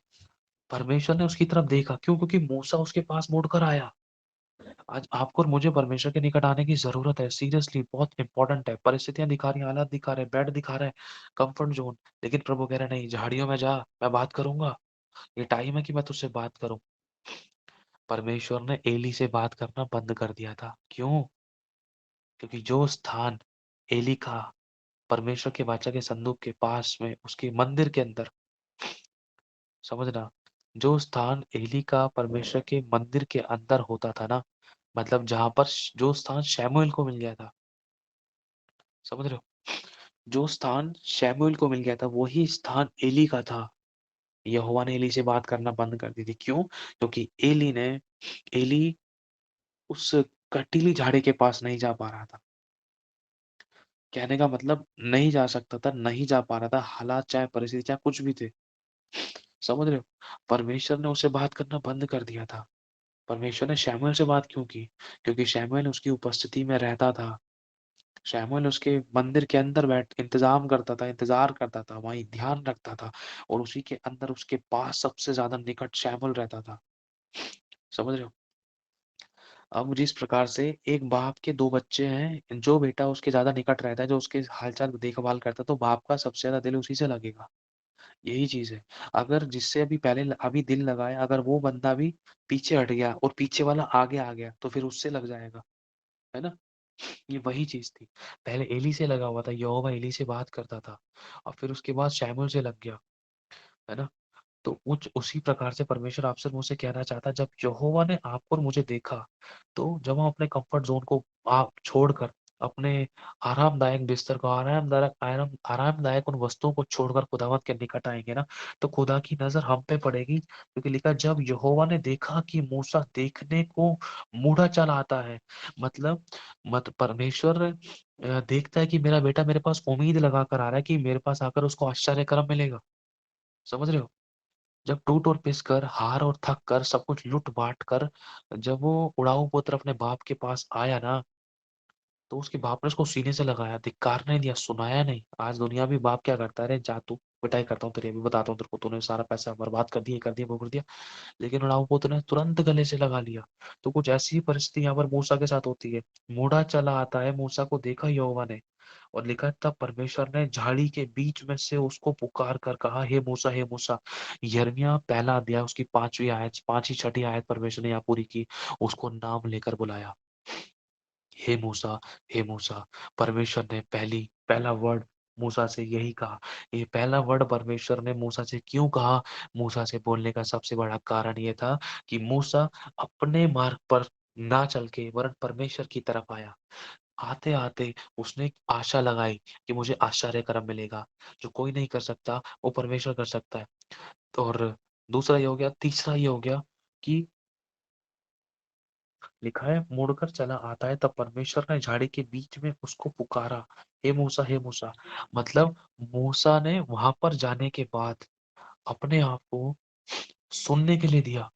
परमेश्वर ने उसकी तरफ देखा। क्यों? क्योंकि मूसा उसके पास मुड़कर आया। आज आपको और मुझे परमेश्वर के निकट आने की ज़रूरत है, सीरियसली बहुत इम्पोर्टेंट है। परिस्थितियाँ दिखा रही हैं, हालात दिखा रहे हैं, बेड दिखा रहा है, कम्फर्ट ज़ोन, लेकिन प्रभु कह रहे हैं नहीं, झाड़ियों में जा, मैं बात करूँगा। ये टाइम है कि मैं तुझसे बात करूँ। परमेश्वर ने एली से बात करना बंद कर दिया था। क्यों? क्योंकि जो स्थान एली का परमेश्वर के वाचा के संदूक के पास में, उसके मंदिर के अंदर, समझना, जो स्थान एली का परमेश्वर के मंदिर के अंदर होता था ना, मतलब जहाँ पर जो स्थान शमूएल को मिल गया था, समझ रहे हो? जो स्थान शमूएल को मिल गया था, वही स्थान एली का था। यहोवा ने एली से बात करना बंद कर दी थी। क्यों? क्योंकि एली उस कटीली झाड़ी के पास नहीं जा पा रहा था। कहने का मतलब नहीं जा सकता था, नहीं जा पा रहा था। हालात चाहे परिस्थिति चाहे कुछ भी थे। समझ रहे हो? परमेश्वर ने उससे बात करना बंद कर दिया था। परमेश्वर ने शमूएल से बात क्यों की? क्योंकि शमूएल उसकी उपस्थिति में रहता था। शैमुएल उसके मंदिर के अंदर बैठ इंतजाम करता था, इंतजार करता था, वहीं ध्यान रखता था और उसी के अंदर उसके पास सबसे ज़्यादा निकट शैमुएल रहता था। समझ रहे हो? अब जिस प्रकार से एक बाप के 2 बच्चे हैं, जो बेटा उसके ज़्यादा निकट रहता है, जो उसके हाल-चाल देखभाल करता है, तो बाप का सबसे ज़्यादा दिल उसी से लगेगा। यही चीज़ है। अगर जिससे अभी दिल लगाया, अगर वो बंदा भी पीछे हट गया और पीछे वाला आगे आ गया, तो फिर उससे लग जाएगा, है ना? ये वही चीज़ थी। पहले एली से लगा हुआ था, यहोवा एली से बात करता था और फिर उसके बाद शमूएल से लग गया, है ना? तो कुछ उसी प्रकार से परमेश्वर आपसे और मुझसे कहना चाहता है, जब यहोवा ने आपको और मुझे देखा, तो जब हम अपने कम्फर्ट ज़ोन को आप छोड़कर, अपने आरामदायक बिस्तर को, आरामदायक उन वस्तुओं को छोड़कर खुदावंत के निकट आएँगे ना, तो खुदा की नज़र हम पे पड़ेगी, क्योंकि लिखा है, जब यहोवा ने देखा कि मूसा देखने को मूढ़ा चला आता है, मतलब परमेश्वर देखता है कि मेरा बेटा मेरे पास उम्मीद लगा कर आ रहा है कि मेरे पास आकर उसको आश्चर्य कर्म मिलेगा। समझ रहे हो? जब टूट और पिस कर, हार और थक कर, सब कुछ लूट-बाँट कर, जब वो उड़ाऊ पुत्र अपने बाप के पास आया ना, तो उसके बाप ने उसको सीने से लगाया, धिक्कार नहीं दिया, सुनाया नहीं। आज दुनिया भी बाप क्या करता है, "अरे जा तू, पिटाई करता हूँ तेरी, अभी बताता हूँ तेरे को, तूने सारा पैसा बर्बाद कर दिया, ये कर दिया, वो कर दिया।" लेकिन उड़ाऊ पुत्र ने तुरंत गले से लगा लिया। तो कुछ ऐसी ही परिस्थिति यहाँ पर मूसा के साथ होती है। मूढ़ा चला आता है, मूसा को देखा यहोवा ने और लिखा है, तब परमेश्वर ने झाड़ी के बीच में से उसको पुकार कर कहा, हे मूसा। यिर्मयाह पहला अध्याय उसकी 5वीं आयत, 5वीं 6ठी आयत परमेश्वर ने यहाँ पूरी की। उसको नाम लेकर बुलाया, हे मूसा, हे मूसा। परमेश्वर ने पहला वर्ड मूसा से यही कहा। ये पहला वर्ड परमेश्वर ने मूसा से क्यों कहा? मूसा से बोलने का सबसे बड़ा कारण ये था कि मूसा अपने मार्ग पर ना चल के वरन परमेश्वर की तरफ आया। आते-आते उसने एक आशा लगाई कि मुझे आश्चर्य कर्म मिलेगा, जो कोई नहीं कर सकता, वो परमेश्वर कर सकता है। तो और दूसरा ये हो गया, तीसरा ये हो गया कि लिखा है, मुड़कर चला आता है, तब परमेश्वर ने झाड़ी के बीच में उसको पुकारा, हे मूसा, हे मूसा। मतलब मूसा ने वहां पर जाने के बाद अपने आप को सुनने के लिए दिया,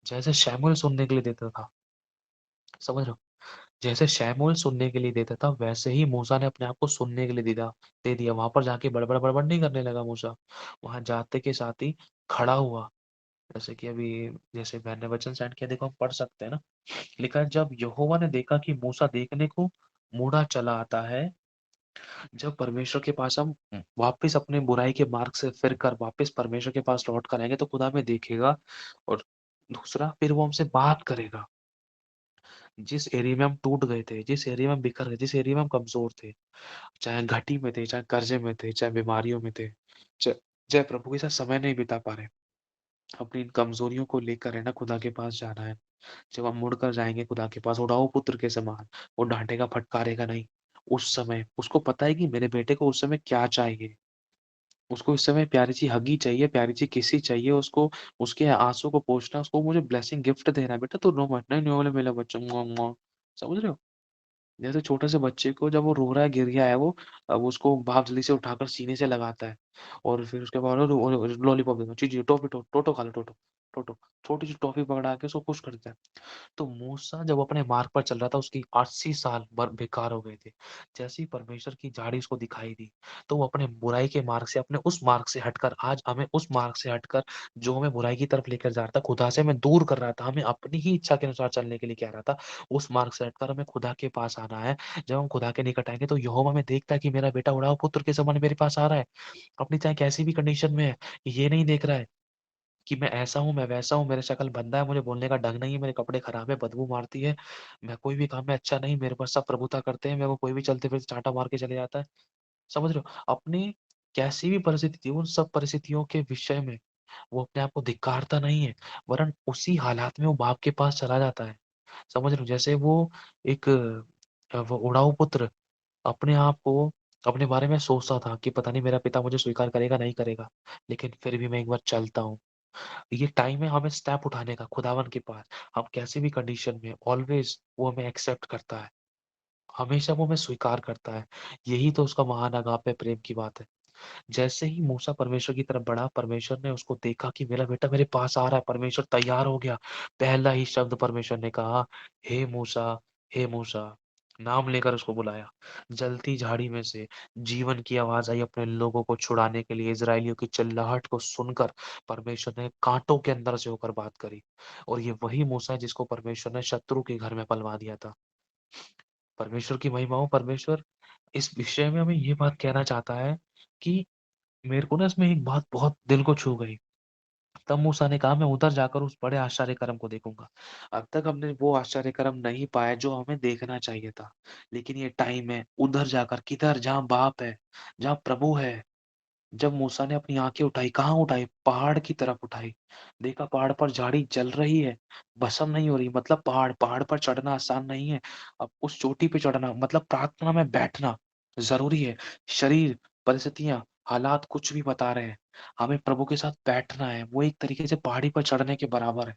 जैसे शमूएल सुनने के लिए देता था। समझ रहे हो? जैसे शमूएल सुनने के लिए देता था, वैसे ही मूसा ने अपने आप को सुनने के लिए दे दिया। वहां पर जाके बड़बड़ बड़बड़ नहीं करने लगा मूसा। वहां जाते के साथ ही खड़ा हुआ, जैसे कि अभी जैसे मैंने वचन सेंड किया, देखो हम पढ़ सकते हैं ना। लिखा है, जब यहोवा ने देखा कि मूसा देखने को मुड़ा चला आता है, जब परमेश्वर के पास हम वापस अपने बुराई के मार्ग से फिर कर वापस परमेश्वर के पास लौट कर आएंगे, तो खुदा हमें देखेगा और दूसरा फिर वो हमसे बात करेगा। जिस एरिया में हम टूट गए थे, जिस एरिया में हम बिखर गए, जिस एरिया में हम कमजोर थे, चाहे घटी में थे, चाहे कर्जे में थे, चाहे बीमारियों में थे, चाहे प्रभु के साथ समय नहीं बिता पा रहे, अपनी इन कमजोरियों को लेकर है ना खुदा के पास जाना है। जब हम मुड़कर जाएँगे खुदा के पास उड़ाऊ पुत्र के समान, वो डाँटेगा, फटकारेगा नहीं। उस समय उसको पता है कि मेरे बेटे को उस समय क्या चाहिए। उसको इस समय प्यारी-सी हगी चाहिए, प्यारी-सी किसी चाहिए, उसको उसके आँसू को पोंछना, उसको मुझे ब्लेसिंग गिफ्ट देना है, बेटा तू रो मत, नहीं नहीं, वो ले मेरा बच्चा, समझ रहे हो? जैसे छोटे से बच्चे को जब वो रो रहा है, गिर गया है वो, अब उसको बाप जल्दी से उठाकर सीने से लगाता है और फिर उसके बाद लॉलीपॉप देता है, जी, जी, टॉफ़ी टोटो खा लो, टोटो, टोटो। छोटी-सी टॉफ़ी पकड़ा के उसको खुश कर देता है। तो मूसा जब अपने मार्ग पर चल रहा था, उसकी 80 साल बर बेकार हो गए थे। जैसे ही परमेश्वर की झाड़ी उसको दिखाई दी, तो वो अपने बुराई के मार्ग से, अपने उस मार्ग से हटकर, आज हमें उस मार्ग से हटकर, जो हमें बुराई की तरफ लेकर जा रहा था, खुदा से हमें दूर कर रहा था, हमें अपनी ही इच्छा के अनुसार चलने के लिए कह रहा था, उस मार्ग से हटकर हमें खुदा के पास आना है। जब हम खुदा के निकट आएँगे, तो यहोवा हमें देखता है कि मेरा बेटा उड़ाऊ पुत्र के समान मेरे पास आ रहा है। अपनी चाहे कैसी भी कंडीशन में है, ये नहीं देख रहा है कि मैं ऐसा हूँ, मैं वैसा हूँ, मेरी शक्ल भद्दा है, मुझे बोलने का ढंग नहीं है, मेरे कपड़े खराब है, बदबू मारती है, मैं कोई भी काम में अच्छा नहीं, मेरे पर सब प्रभुता करते हैं, मेरे को कोई भी चलते-फिरते चाँटा मार के चले जाता है। समझ रहे हो? अपनी कैसी भी परिस्थिति थी, उन सब परिस्थितियों के विषय में वो अपने आप को धिक्कारता नहीं है, वरन उसी हालात में वो बाप के पास चला जाता है। समझ रहे हो? जैसे वो एक वो उड़ाऊ पुत्र अपने आप को अपने बारे में सोचता था कि पता नहीं मेरा पिता मुझे स्वीकार करेगा, नहीं करेगा, लेकिन फिर भी मैं एक बार चलता हूँ। ये टाइम है हमें स्टेप उठाने का खुदावन के पास। हम कैसी भी कंडीशन में ऑलवेज़ वो हमें एक्सेप्ट करता है। हमेशा वो हमें स्वीकार करता है। यही तो उसका महान अगापे प्रेम की बात है। जैसे ही मूसा परमेश्वर की तरफ बढ़ा, परमेश्वर ने उसको देखा कि मेरा बेटा मेरे पास आ रहा है, परमेश्वर तैयार हो गया। पहला ही शब्द परमेश्वर ने कहा, हे मूसा, हे मूसा। नाम लेकर उसको बुलाया। जलती झाड़ी में से जीवन की आवाज आई अपने लोगों को छुड़ाने के लिए। इजरायलियों की चिल्लाहट को सुनकर परमेश्वर ने कांटों के अंदर से होकर बात करी। और ये वही मूसा है जिसको परमेश्वर ने शत्रु के घर में पलवा दिया था। परमेश्वर की महिमा हो। परमेश्वर इस विषय में हमें ये बात कहना चाहता है कि मेरे को ना इसमें एक बात बहुत दिल को छू गई। तब मूसा ने कहा, मैं उधर जाकर उस बड़े आश्चर्य कर्म को देखूंगा। अब तक हमने वो आश्चर्य कर्म नहीं पाया जो हमें देखना चाहिए था। लेकिन ये टाइम है उधर जाकर, किधर, जहां बाप है, जहां प्रभु है। जब मूसा ने अपनी आंखें उठाई, कहाँ उठाई? पहाड़ की तरफ उठाई। देखा पहाड़ पर झाड़ी जल रही है, भस्म नहीं हो रही। मतलब पहाड़, पहाड़ पर चढ़ना आसान नहीं है। अब उस चोटी पे चढ़ना मतलब प्रार्थना में बैठना जरूरी है। शरीर, परिस्थितियां, हालात कुछ भी बता रहे हैं, हमें प्रभु के साथ बैठना है। वो एक तरीके से पहाड़ी पर चढ़ने के बराबर है।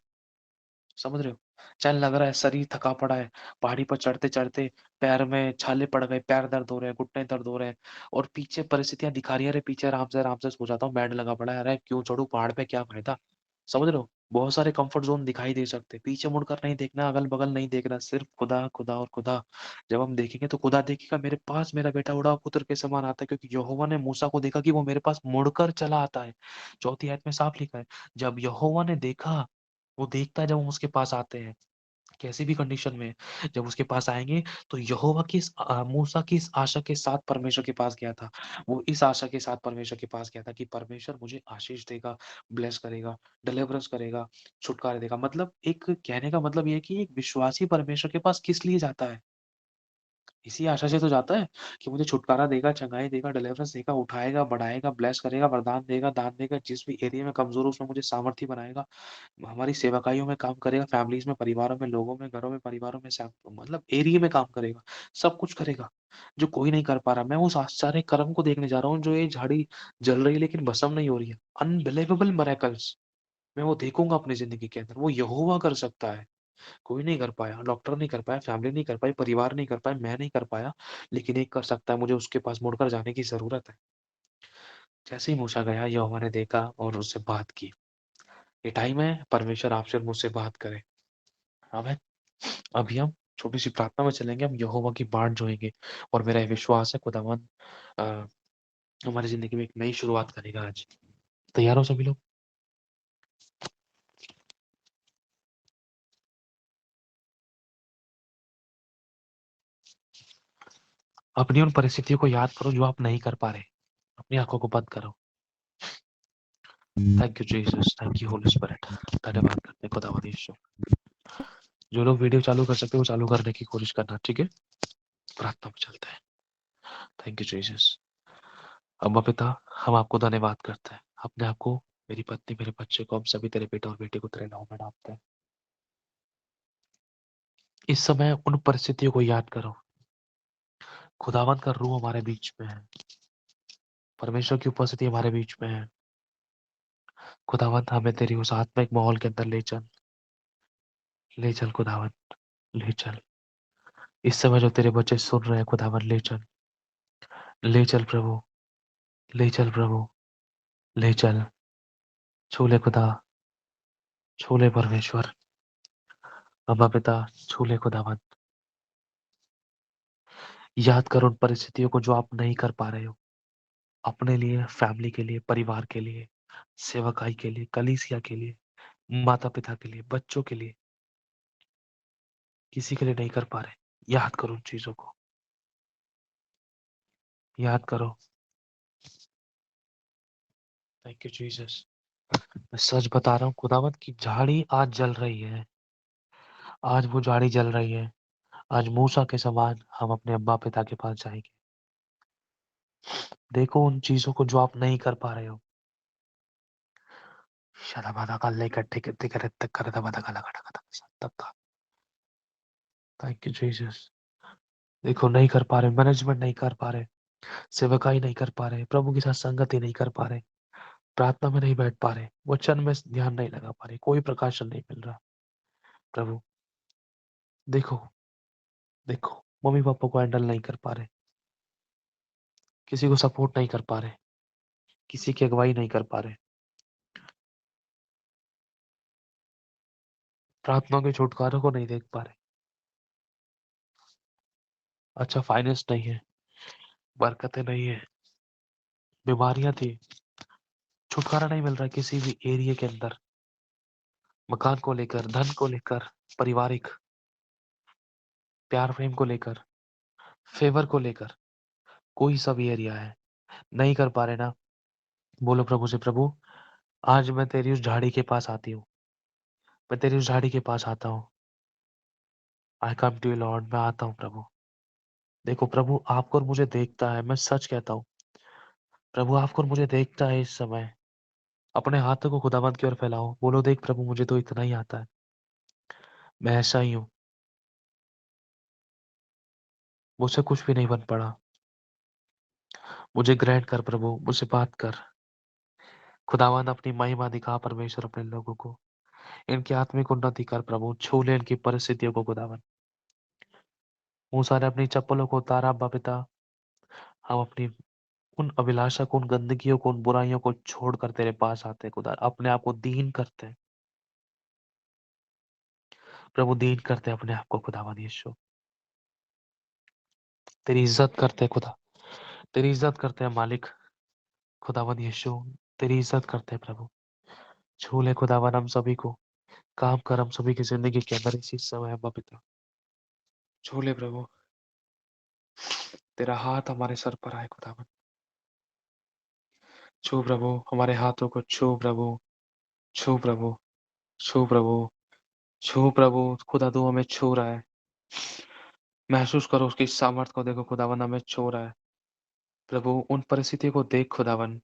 समझ रहे हो? चल लग रहा है शरीर थका पड़ा है, पहाड़ी पर चढ़ते चढ़ते पैर में छाले पड़ गए, पैर दर्द हो रहे हैं, घुटने दर्द हो रहे हैं, और पीछे परिस्थितियां दिखा रही है, अरे पीछे आराम से सो जाता हूँ, बेड लगा पड़ा है, अरे क्यों चढ़ू पहाड़ पे, क्या फायदा। समझ रहे हो? बहुत सारे कंफर्ट जोन दिखाई दे सकते, पीछे मुड़कर नहीं देखना, अगल बगल नहीं देखना, सिर्फ खुदा, खुदा और खुदा। जब हम देखेंगे तो खुदा देखेगा, मेरे पास मेरा बेटा उड़ा पुत्र के समान आता है, क्योंकि यहोवा ने मूसा को देखा कि वो मेरे पास मुड़कर चला आता है। चौथी आयत में साफ लिखा है, जब यहोवा ने देखा, वो देखता है जब हम उसके पास आते हैं, कैसी भी कंडीशन में। जब उसके पास आएंगे तो यहोवा मूसा की इस आशा के साथ परमेश्वर के पास गया था। वो इस आशा के साथ परमेश्वर के पास गया था कि परमेश्वर मुझे आशीष देगा, ब्लेस करेगा, डिलीवरेंस करेगा, छुटकारा देगा। मतलब एक कहने का मतलब ये है कि एक विश्वासी परमेश्वर के पास किस लिए जाता है? इसी आशा से तो जाता है कि मुझे छुटकारा देगा, चंगाई देगा, डिलीवरेंस देगा, उठाएगा, बढ़ाएगा, ब्लेस करेगा, वरदान देगा, दान देगा, जिस भी एरिया में कमजोर हो उसमें मुझे सामर्थ्य बनाएगा, हमारी सेवकाइयों में काम करेगा, फैमिलीज में, परिवारों में, लोगों में, घरों में, परिवारों में, सब मतलब एरिया में काम करेगा, सब कुछ करेगा जो कोई नहीं कर पा रहा। मैं उस आश्चर्य कर्म को देखने जा रहा हूँ, जो ये झाड़ी जल रही है लेकिन भस्म नहीं हो रही है। अनबिलीवेबल मिरेकल्स मैं वो देखूंगा अपनी जिंदगी के अंदर। वो यहोवा कर सकता है, कोई नहीं कर पाया, डॉक्टर नहीं कर पाया, फैमिली नहीं कर पाई, परिवार नहीं कर पाया, मैं नहीं कर पाया, लेकिन एक कर सकता है। मुझे उसके पास मुड़कर जाने की जरूरत है। जैसे ही मूसा गया, यहोवा ने देखा और उससे बात की। ये टाइम है परमेश्वर आपसे और मुझसे बात करे। आमीन। अभी हम छोटी सी प्रार्थना में चलेंगे, हम यहोवा की बाट जोएंगे। और मेरा ये विश्वास है खुदावन अ, हमारी जिंदगी में एक नई शुरुआत करेगा आज। तैयार हो सभी लोग? अपनी उन परिस्थितियों को याद करो जो आप नहीं कर पा रहे। अपनी आंखों को बंद करो। Thank you Jesus, thank you Holy spirit. धन्यवाद करते खुदावन यीशु। जो लोग वीडियो चालू कर सकते हैं वो चालू करने की कोशिश करना, ठीक है? प्रार्थना में चलते हैं। Thank you Jesus. अब्बा पिता, हम आपको धन्यवाद करते हैं। अपने आप को, मेरी पत्नी, मेरे बच्चे को, हम सभी तेरे बेटे और बेटे को तेरे नाम में डालते हैं। इस समय उन परिस्थितियों को याद करो। खुदावन का रूह हमारे बीच में है, परमेश्वर की उपस्थिति हमारे बीच में है। खुदावन हमें तेरी उस आत्मिक माहौल के अंदर ले चल, ले चल खुदावन, ले चल। इस समय जो तेरे बच्चे सुन रहे हैं खुदावन, ले चल, ले चल प्रभु, ले चल प्रभु, ले चल। छू ले खुदा, छू ले परमेश्वर। अब्बा पिता, छू ले खुदावन। याद करो उन परिस्थितियों को जो आप नहीं कर पा रहे हो, अपने लिए, फैमिली के लिए, परिवार के लिए, सेवकाई के लिए, कलीसिया के लिए, माता पिता के लिए, बच्चों के लिए, किसी के लिए नहीं कर पा रहे। याद करो उन चीजों को, याद करो। Thank you Jesus. मैं सच बता रहा हूँ खुदावत की झाड़ी आज जल रही है। आज वो झाड़ी जल रही है। आज मूसा के समान हम अपने अब्बा पिता के पास जाएंगे। देखो उन चीजों को जो आप नहीं कर पा रहे हो। शराबादा का लेकर ठीक ठीक तक कर दबा दगा लगा तब का। Thank you Jesus. देखो नहीं कर पा रहे, मैनेजमेंट नहीं कर पा रहे, सेवकाई नहीं कर पा रहे, प्रभु के साथ संगति नहीं कर पा रहे, प्रार्थना में नहीं बैठ पा रहे, वचन में ध्यान नहीं लगा पा रहे, कोई प्रकाशन नहीं मिल रहा। प्रभु देखो, देखो मम्मी पापा को हैंडल नहीं कर पा रहे, किसी को सपोर्ट नहीं कर पा रहे, किसी की अगुवाई नहीं कर पा रहे, प्रार्थनाओं के छुटकारों को नहीं देख पा रहे। अच्छा फाइनेंस नहीं है, बरकतें नहीं है, बीमारियां थी, छुटकारा नहीं मिल रहा है किसी भी एरिया के अंदर, मकान को लेकर, धन को लेकर, पारिवारिक प्यार प्रेम को लेकर, फेवर को लेकर, कोई सा भी एरिया है, नहीं कर पा रहे ना, बोलो प्रभु से, प्रभु आज मैं तेरी उस झाड़ी के पास आती हूँ, मैं तेरी उस झाड़ी के पास आता हूँ। आई कम टू यू लॉर्ड, मैं आता हूँ प्रभु। देखो प्रभु आपको और मुझे देखता है, मैं सच कहता हूँ, प्रभु आपको और मुझे देखता है इस समय। अपने हाथों को खुदावंत की ओर फैलाओ, बोलो देख प्रभु मुझे तो इतना ही आता है, मैं ऐसा ही हूँ, मुझसे कुछ भी नहीं बन पड़ा, मुझे ग्रैंड कर प्रभु, मुझसे बात कर। खुदावंत अपनी महिमा दिखा परमेश्वर अपने लोगों को, इनकी आत्मिक उन्नति कर प्रभु, छू ले इनकी परिस्थितियों को खुदावंत। मूसा ने अपनी चप्पलों को उतारा अब्बा पिता, हम अपनी उन अभिलाषा को, उन गंदगियों को, उन बुराइयों को छोड़कर तेरे पास आते हैं खुदा, अपने आप को दीन करते हैं प्रभु, दीन करते हैं अपने आप को खुदावंद यीशु, तेरी इज्जत करते हैं खुदा, तेरी इज्जत करते हैं मालिक, खुदावंद यीशु तेरी इज्जत करते हैं प्रभु। छू ले खुदावन हम सभी को, काम कर हम सभी की जिंदगी के अंदर इसी समय अब्बा पिता, छू ले प्रभु, तेरा हाथ हमारे सर पर आए खुदावन, छू प्रभु हमारे हाथों को, छू प्रभु, छू प्रभु, छू प्रभु, छू प्रभु, खुदा तू हमें छू रहा है, महसूस करो उसकी सामर्थ को, देखो खुदावन हमें छू रहा है प्रभु, उन परिस्थितियों को देख खुदावन,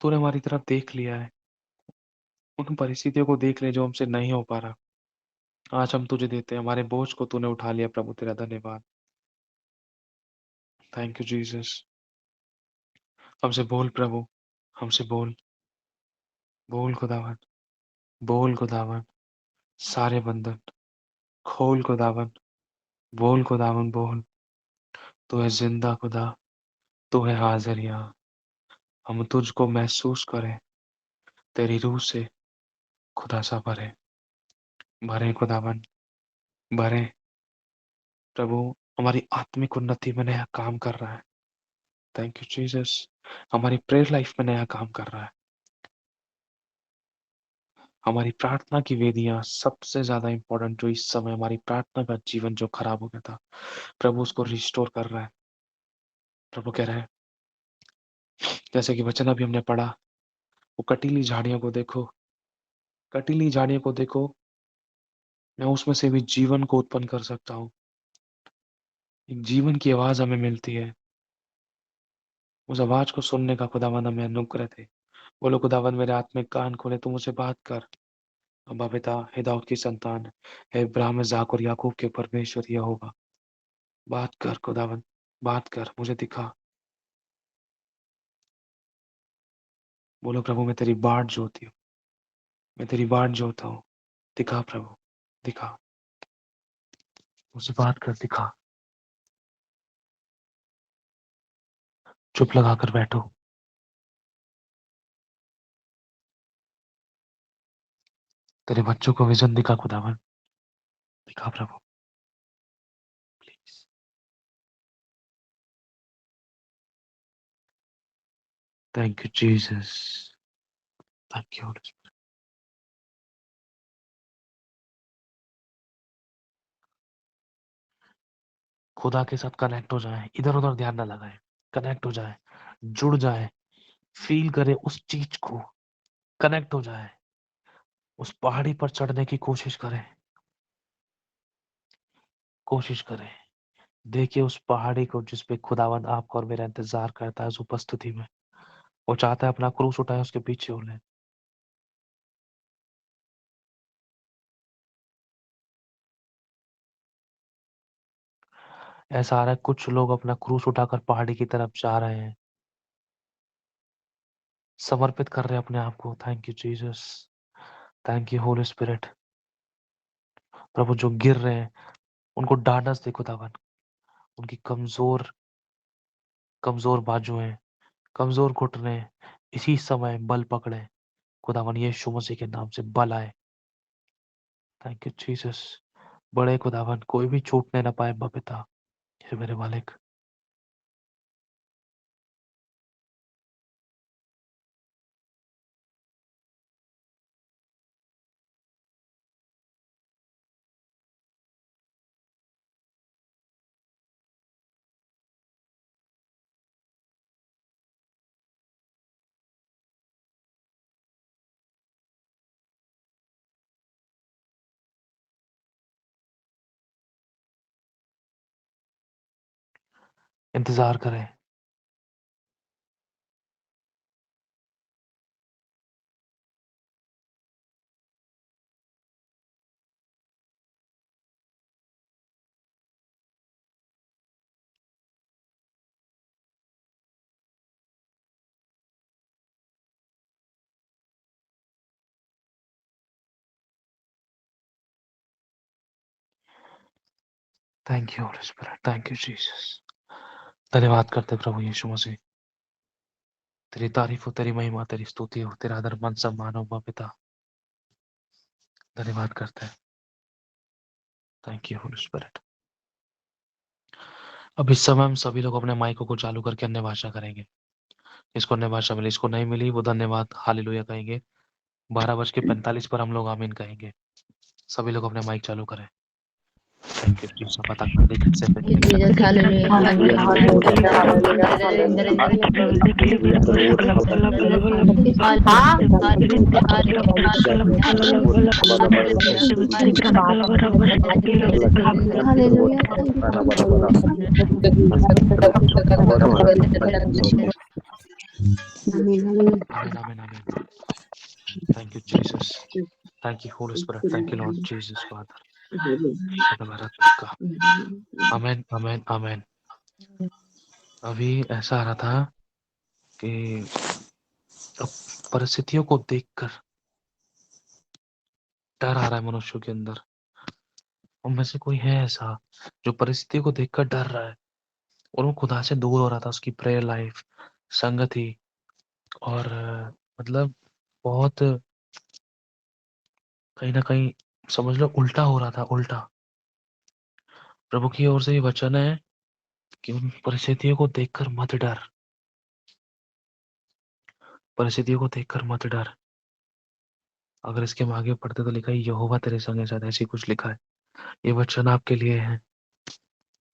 तूने हमारी तरफ देख लिया है, उन परिस्थितियों को देख ले जो हमसे नहीं हो पा रहा, आज हम तुझे देते हैं, हमारे बोझ को तूने उठा लिया प्रभु, तेरा धन्यवाद, थैंक यू जीसस। हमसे बोल प्रभु, हमसे बोल, बोल खुदावन, बोल खुदावन, सारे बंधन खोल खुदावन, बोल खुदावन बोल, तू है जिंदा खुदा, तू है हाजिर यहाँ, हम तुझको महसूस करें, तेरी रूह से खुदा सा भरे, भरे खुदावन, भरे प्रभु, हमारी आत्मिक उन्नति में नया काम कर रहा है, थैंक यू जीसस, हमारी प्रेयर लाइफ में नया काम कर रहा है, हमारी प्रार्थना की वेदियां सबसे ज्यादा इंपॉर्टेंट, जो इस समय हमारी प्रार्थना का जीवन जो खराब हो गया था, प्रभु उसको रिस्टोर कर रहा है, प्रभु कह रहा है, जैसे कि वचन अभी हमने पढ़ा, वो कटीली झाड़ियों को देखो, कटीली झाड़ियों को देखो, मैं उसमें से भी जीवन को उत्पन्न कर सकता हूँ, एक जीवन की आवाज हमें मिलती है, उस आवाज को सुनने का खुदावन हमें अनुग्रह थे, बोलो खुदावन मेरे आत्मिक कान खोले, तू मुझसे बात कर, अब्बा पिता, हे दाऊद की संतान, हे इब्राहिम इसाक और याकूब के परमेश्वर यहोवा, बात कर खुदावन, बात कर, मुझे दिखा, बोलो प्रभु मैं तेरी बाट जोती हूँ, मैं तेरी बाट जोता हूँ, दिखा प्रभु, दिखा, मुझसे बात कर, दिखा, चुप लगा कर बैठो, तेरे बच्चों को विजन दिखा खुदावन, दिखा प्रभु please, thank you Jesus, thank you, खुदा के साथ कनेक्ट हो जाए, इधर उधर ध्यान ना लगाए, कनेक्ट हो जाए, जुड़ जाए, फील करे उस चीज को, कनेक्ट हो जाए, उस पहाड़ी पर चढ़ने की कोशिश करें, कोशिश करें, देखिए उस पहाड़ी को जिस पे खुदावन आपका और मेरा इंतजार करता है उस उपस्थिति में, वो चाहता है अपना क्रूस उठाए उसके पीछे हो ले, ऐसा आ रहा है कुछ लोग अपना क्रूस उठाकर पहाड़ी की तरफ जा रहे हैं, समर्पित कर रहे हैं अपने आप को, thank you Jesus, thank you Holy Spirit, प्रभु जो गिर रहे हैं उनको ढाढ़स दे खुदावन, उनकी कमजोर कमजोर बाजुएं, कमजोर घुटने इसी समय बल पकड़े, खुदावन यीशु मसीह के नाम से बल आए, थैंक यू जीसस, बड़े खुदावन कोई भी छूटने ना पाए पिता, हे मेरे मालिक, इंतजार करें। Thank you Holy spirit, thank you Jesus. धन्यवाद करते प्रभु यीशु मसीह। तेरी तारीफ हो, तेरी महिमा, तेरी स्तुति हो, तेरा आदर मान सम्मान हो पिता। धन्यवाद करते हैं। Thank you Holy spirit. अब इस समय हम सभी लोग अपने माइकों को चालू करके अन्य भाषा करेंगे। इसको अन्य भाषा मिली, इसको नहीं मिली, वो धन्यवाद हालेलुया कहेंगे। 12:45 पर हम लोग आमीन कहेंगे। सभी लोग अपने माइक चालू करें। Thank you Jesus. पता कर दे किससे पे Thank you, Jesus. Hallelujah. Thank you, Hallelujah, Jesus. hallelujah, hallelujah, hallelujah. Hallelujah, Lord, Hallelujah. Thank you, आमीन आमीन आमीन। Thank you Jesus. Thank you Holy spirit. Thank you Lord Jesus father. का आमीन आमीन आमीन। अभी ऐसा आ रहा था कि अब परिस्थितियों को देखकर डर आ रहा है मनुष्यों के अंदर। उनमें से कोई है ऐसा जो परिस्थितियों को देखकर डर रहा है और वो खुदा से दूर हो रहा था। उसकी प्रेयर लाइफ, संगति और मतलब बहुत कहीं ना कहीं समझ लो उल्टा हो रहा था, उल्टा। प्रभु की ओर से ये वचन है कि उन परिस्थितियों को देखकर मत डर। परिस्थितियों को देखकर मत डर। अगर इसके हम आगे पढ़ते तो लिखा है यहोवा तेरे संग है, शायद ऐसी कुछ लिखा है। ये वचन आपके लिए है।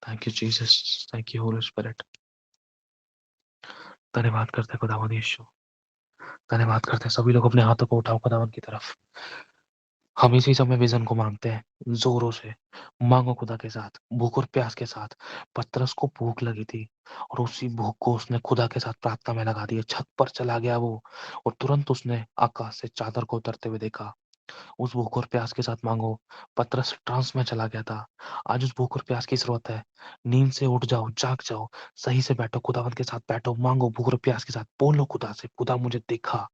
Thank you Jesus, thank you Holy spirit. धन्यवाद करते हैं खुदावंद यीशु। धन्यवाद करते हैं। सभी लोग अपने हाथों को उठाओ खुदावंद की तरफ। हम इसी समय विजन को मांगते हैं जोरों से। मांगो खुदा के साथ, भूख और प्यास के साथ। पतरस को भूख लगी थी और उसी भूख को उसने खुदा के साथ प्रार्थना में लगा दिया। छत पर चला गया वो और तुरंत उसने आकाश से चादर को उतरते हुए देखा। उस भूख और प्यास के साथ मांगो। पतरस ट्रांस में चला गया था। आज उस भूख और प्यास की जरूरत है। नींद से उठ जाओ, जाग जाओ, सही से बैठो, खुदावंत के साथ बैठो, मांगो भूख और प्यास के साथ। बोलो खुदा से, खुदा मुझे दिखा,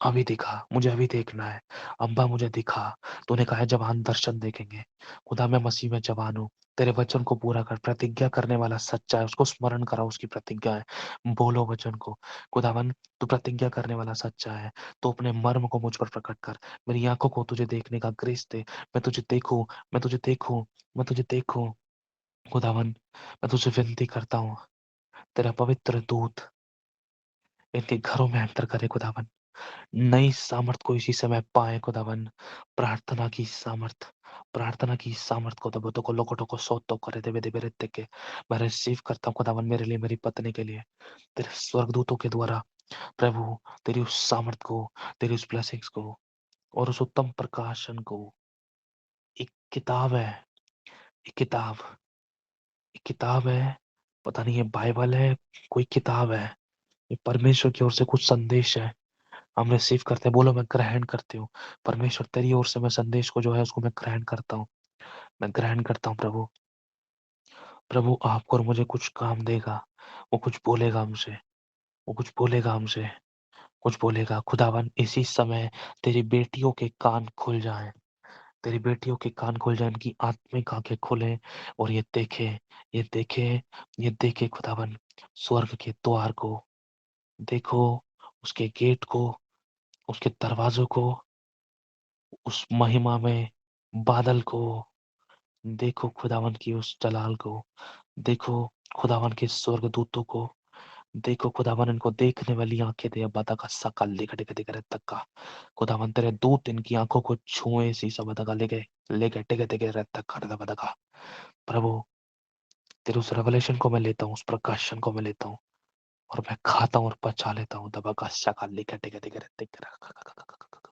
अभी दिखा, मुझे अभी देखना है। अब्बा मुझे दिखा। तूने कहा है जवान दर्शन देखेंगे। खुदा मैं मसीह में जवान हूँ। तेरे वचन को पूरा कर। प्रतिज्ञा करने वाला सच्चा है, उसको स्मरण करा, उसकी प्रतिज्ञा है। बोलो वचन को। खुदावन तू प्रतिज्ञा करने वाला सच्चा है, तो अपने मर्म को मुझ पर प्रकट कर। मेरी आंखों को तुझे देखने का ग्रेस दे। मैं तुझे देखूं, मैं तुझे देखूं, मैं तुझे देखूं। खुदावन मैं तुझे विनती करता हूँ, तेरा पवित्र दूत इनके घरों में एंटर करे खुदावन। नई सामर्थ को इसी समय पाए खुदावन। प्रार्थना की सामर्थ, प्रार्थना की सामर्थ को दबो तो लोगों को सो तो करे देवे देवे रित्ते के। मैं रिसीव करता हूँ खुदावन, मेरे लिए, मेरी पत्नी के लिए, तेरे स्वर्गदूतों के द्वारा। प्रभु तेरी उस सामर्थ को, तेरी उस ब्लेसिंग्स को और उस उत्तम प्रकाशन को। एक किताब है, एक किताब, एक किताब है। पता नहीं ये बाइबल है, कोई किताब है। ये परमेश्वर की ओर से कुछ संदेश है, हम रिसीव करते हैं। बोलो मैं ग्रहण करती हूँ। परमेश्वर तेरी ओर से मैं संदेश को जो है उसको मैं ग्रहण करता हूँ। मैं ग्रहण करता हूँ प्रभु। प्रभु आपको और मुझे कुछ काम देगा। वो कुछ बोलेगा हमसे, वो कुछ बोलेगा हमसे, कुछ बोलेगा। खुदावन इसी समय तेरी बेटियों के कान खुल जाएं। तेरी बेटियों के कान खुल जाएं, इनकी आत्मिक आंखें खुले और ये देखे, ये देखे, ये देखे खुदावन स्वर्ग के द्वार को। देखो उसके गेट को, उसके दरवाजों को, उस महिमा में बादल को। देखो खुदावन की उस जलाल को। देखो खुदावन के स्वर्गदूतों को, देखो खुदावन इनको देखने वाली आंखें दे, अब्बा का सकल लिख दिख दिख रहे तक का। खुदावन तेरे दूत इनकी आंखों को छुए सी सब का लेके टिके टिके रहे तक कर का। प्रभु तेरे उस रेवलेशन को मैं लेता हूँ, उस प्रकाशन को मैं लेता हूँ और मैं खाता हूँ और पचा लेता हूँ। दबा का शकल लिखे टिके टिके रहे तक।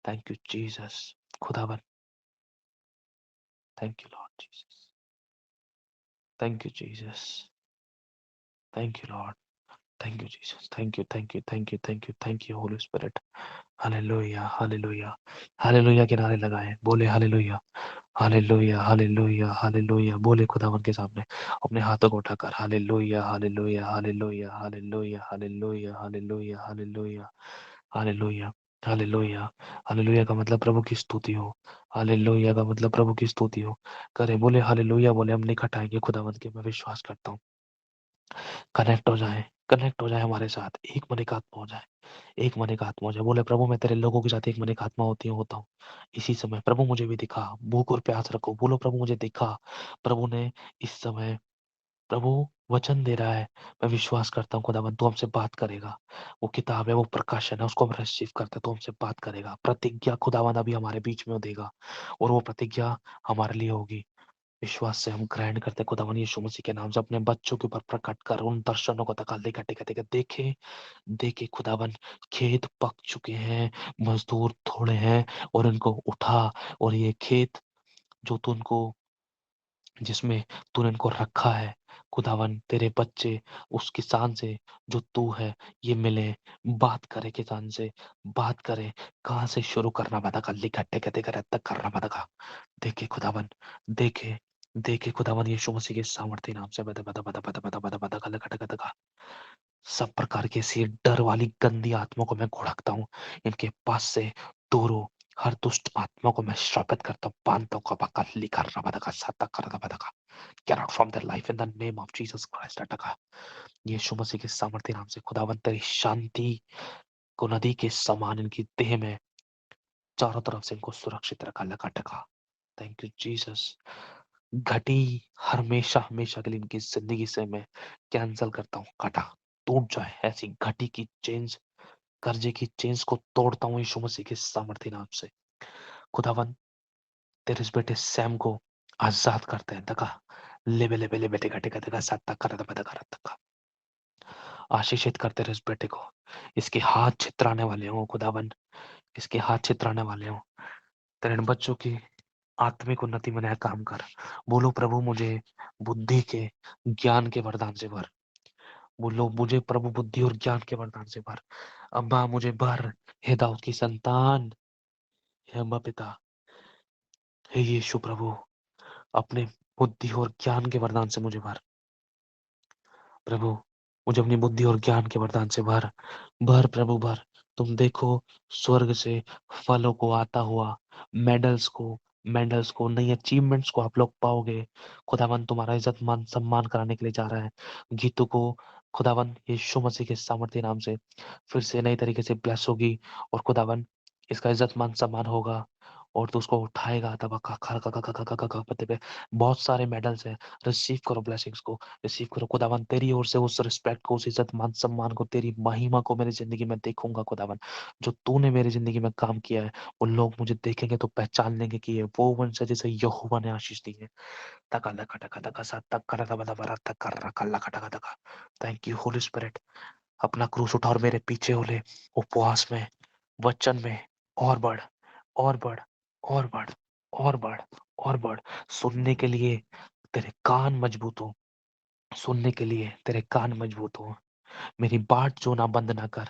Thank you Jesus. खुदावन thank you Lord Jesus. Thank you Jesus. Thank you Lord. Thank you Jesus. Thank you thank you thank you thank you thank you Holy Spirit. Hallelujah hallelujah hallelujah के नारे लगाए, बोले hallelujah hallelujah hallelujah hallelujah. बोले खुदावन के सामने अपने हाथों को उठाकर hallelujah hallelujah hallelujah hallelujah hallelujah hallelujah hallelujah hallelujah hallelujah. Hallelujah का मतलब प्रभु की स्तुति हो। हालेलुया का मतलब प्रभु की स्तुति हो। करे बोले हालेलुया, बोले हम निकट आएंगे खुदावन के। मैं विश्वास करता हूँ कनेक्ट हो जाए, कनेक्ट हो जाए हमारे साथ, एक मन एक आत्मा हो जाए, एक मन एक आत्मा हो जाए। बोले प्रभु मैं तेरे लोगों के साथ एक मन एक आत्मा होता हूँ इसी समय। प्रभु मुझे भी दिखा, भूख और प्यास रखो। बोलो प्रभु मुझे दिखा। प्रभु ने इस समय, प्रभु वचन दे रहा है। मैं विश्वास करता हूँ खुदावन तू हमसे बात करेगा। वो किताब है, वो प्रकाशन है, उसको हम रिसीव करते हैं तो हमसे बात करेगा। प्रतिज्ञा खुदावन अभी हमारे बीच में वो देगा और वो प्रतिज्ञा हमारे लिए होगी। विश्वास से हम ग्रहण करते खुदावन यीशु मसीह के नाम से। अपने बच्चों के ऊपर प्रकट कर, उन दर्शनों को तकाल देकर देखे देखे खुदावन। खेत पक चुके हैं, मजदूर थोड़े हैं और इनको उठा। और ये खेत जो तू उनको, जिसमें तूने इनको रखा है खुदावन, तेरे बच्चे उस किसान से जो तू है ये मिले, बात करे किसान से, बात करे कहाँ से शुरू करना पड़ेगा, लिखट्टे कहते कर तक करना पड़ेगा। देखे खुदावन, देखे देखे खुदावन यीशु मसीह के सामर्थ्य नाम से बता बता बता बता बता बता बता बता बता बता बता। सब प्रकार की ऐसी डर वाली गंदी आत्मा को मैं घुड़कता हूँ, इनके पास से दूर हो। हर दुष्ट आत्मा को मैं श्रापित करता हूँ, बांधता हूँ कपा लिखा रबा साता कर रबा। Get out from their life in the name of Jesus Christ। अटका यीशु मसीह के सामर्थ्य नाम से खुदावन तेरी शांति को नदी के समान इनकी देह में चारों तरफ से इनको सुरक्षित रखा लगा टका। Thank you Jesus. घटी हमेशा हमेशा के लिए इनकी जिंदगी से मैं कैंसल करता हूँ, काटा टूट जाए ऐसी घटी की चेंज, कर्जे की चेंज को तोड़ता हूँ यीशु मसीह के सामर्थ्य नाम से। खुदावन तेरे इस बेटे सैम को आजाद करते हैं तका लेबे लेबे लेबे टेका टेका टेका साता कर तका आशीषित करते रहे इस बेटे को। इसके हाथ छितराने वाले हो खुदावन, इसके हाथ छितराने वाले हो। तेरे इन बच्चों की आत्मिक उन्नति में नया काम कर। बोलो प्रभु मुझे बुद्धि के ज्ञान के वरदान से भर। बोलो मुझे प्रभु बुद्धि और ज्ञान के वरदान से भर। अब्बा मुझे भर, हे दाऊद की संतान, हे अब्बा पिता, हे यीशु प्रभु, अपने बुद्धि और ज्ञान के वरदान से मुझे भर। प्रभु मुझे अपनी बुद्धि और ज्ञान के वरदान से भर, भर प्रभु भर। तुम देखो स्वर्ग से फलों को आता हुआ, मेडल्स को नई अचीवमेंट्स को आप लोग पाओगे। खुदावन तुम्हारा इज्जत मान सम्मान कराने के लिए जा रहा है गीतों को। खुदावन यीशु मसीह के सामर्थ्य नाम से फिर से नई तरीके से ब्लेस होगी और खुदावन इसका इज्जत मान सम्मान होगा और तू उसको उठाएगा तब पत्ते पे बहुत सारे मेडल्स हैं। रिसीव करो ब्लेसिंग्स को, रिसीव करो खुदावन। तेरी ओर से उस रिस्पेक्ट को, उस इज्जत मान सम्मान को, तेरी महिमा को मेरी जिंदगी में देखूंगा खुदावन। जो तूने मेरी जिंदगी में काम किया है वो लोग मुझे देखेंगे तो पहचान लेंगे कि ये वो वंश है जिसे यहोवा ने आशीष दी है। तका लका टका तका सा तक कर बदा बरा तक कर रखा लका टका तका। Thank you Holy spirit. अपना क्रूस उठा और मेरे पीछे हो ले, उपवास में, वचन में और बढ़, और बढ़, और बढ़, और बढ़, और बढ़। सुनने के लिए तेरे कान मजबूत हो, सुनने के लिए तेरे कान मजबूत हो। मेरी बाट जो ना बंद ना कर,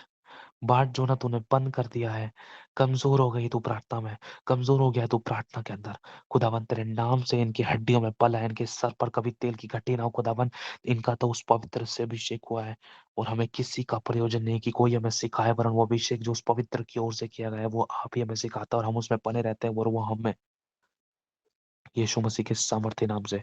बाट जो ना तूने बंद कर दिया है। कमजोर हो गई तू प्रार्थना में, कमजोर हो गया तू प्रार्थना के अंदर। खुदावन तेरे नाम से इनकी हड्डियों में बल है, इनके सर पर कभी तेल की घटी ना हो खुदावन। इनका तो उस पवित्र से अभिषेक हुआ है और हमें किसी का प्रयोजन नहीं कि कोई हमें सिखाए, वरन वो अभिषेक जो उस पवित्र की ओर से किया गया है वो आप ही हमें सिखाता है और हम उसमें बने रहते हैं और वो हमें यीशु मसीह के सामर्थ्य नाम से।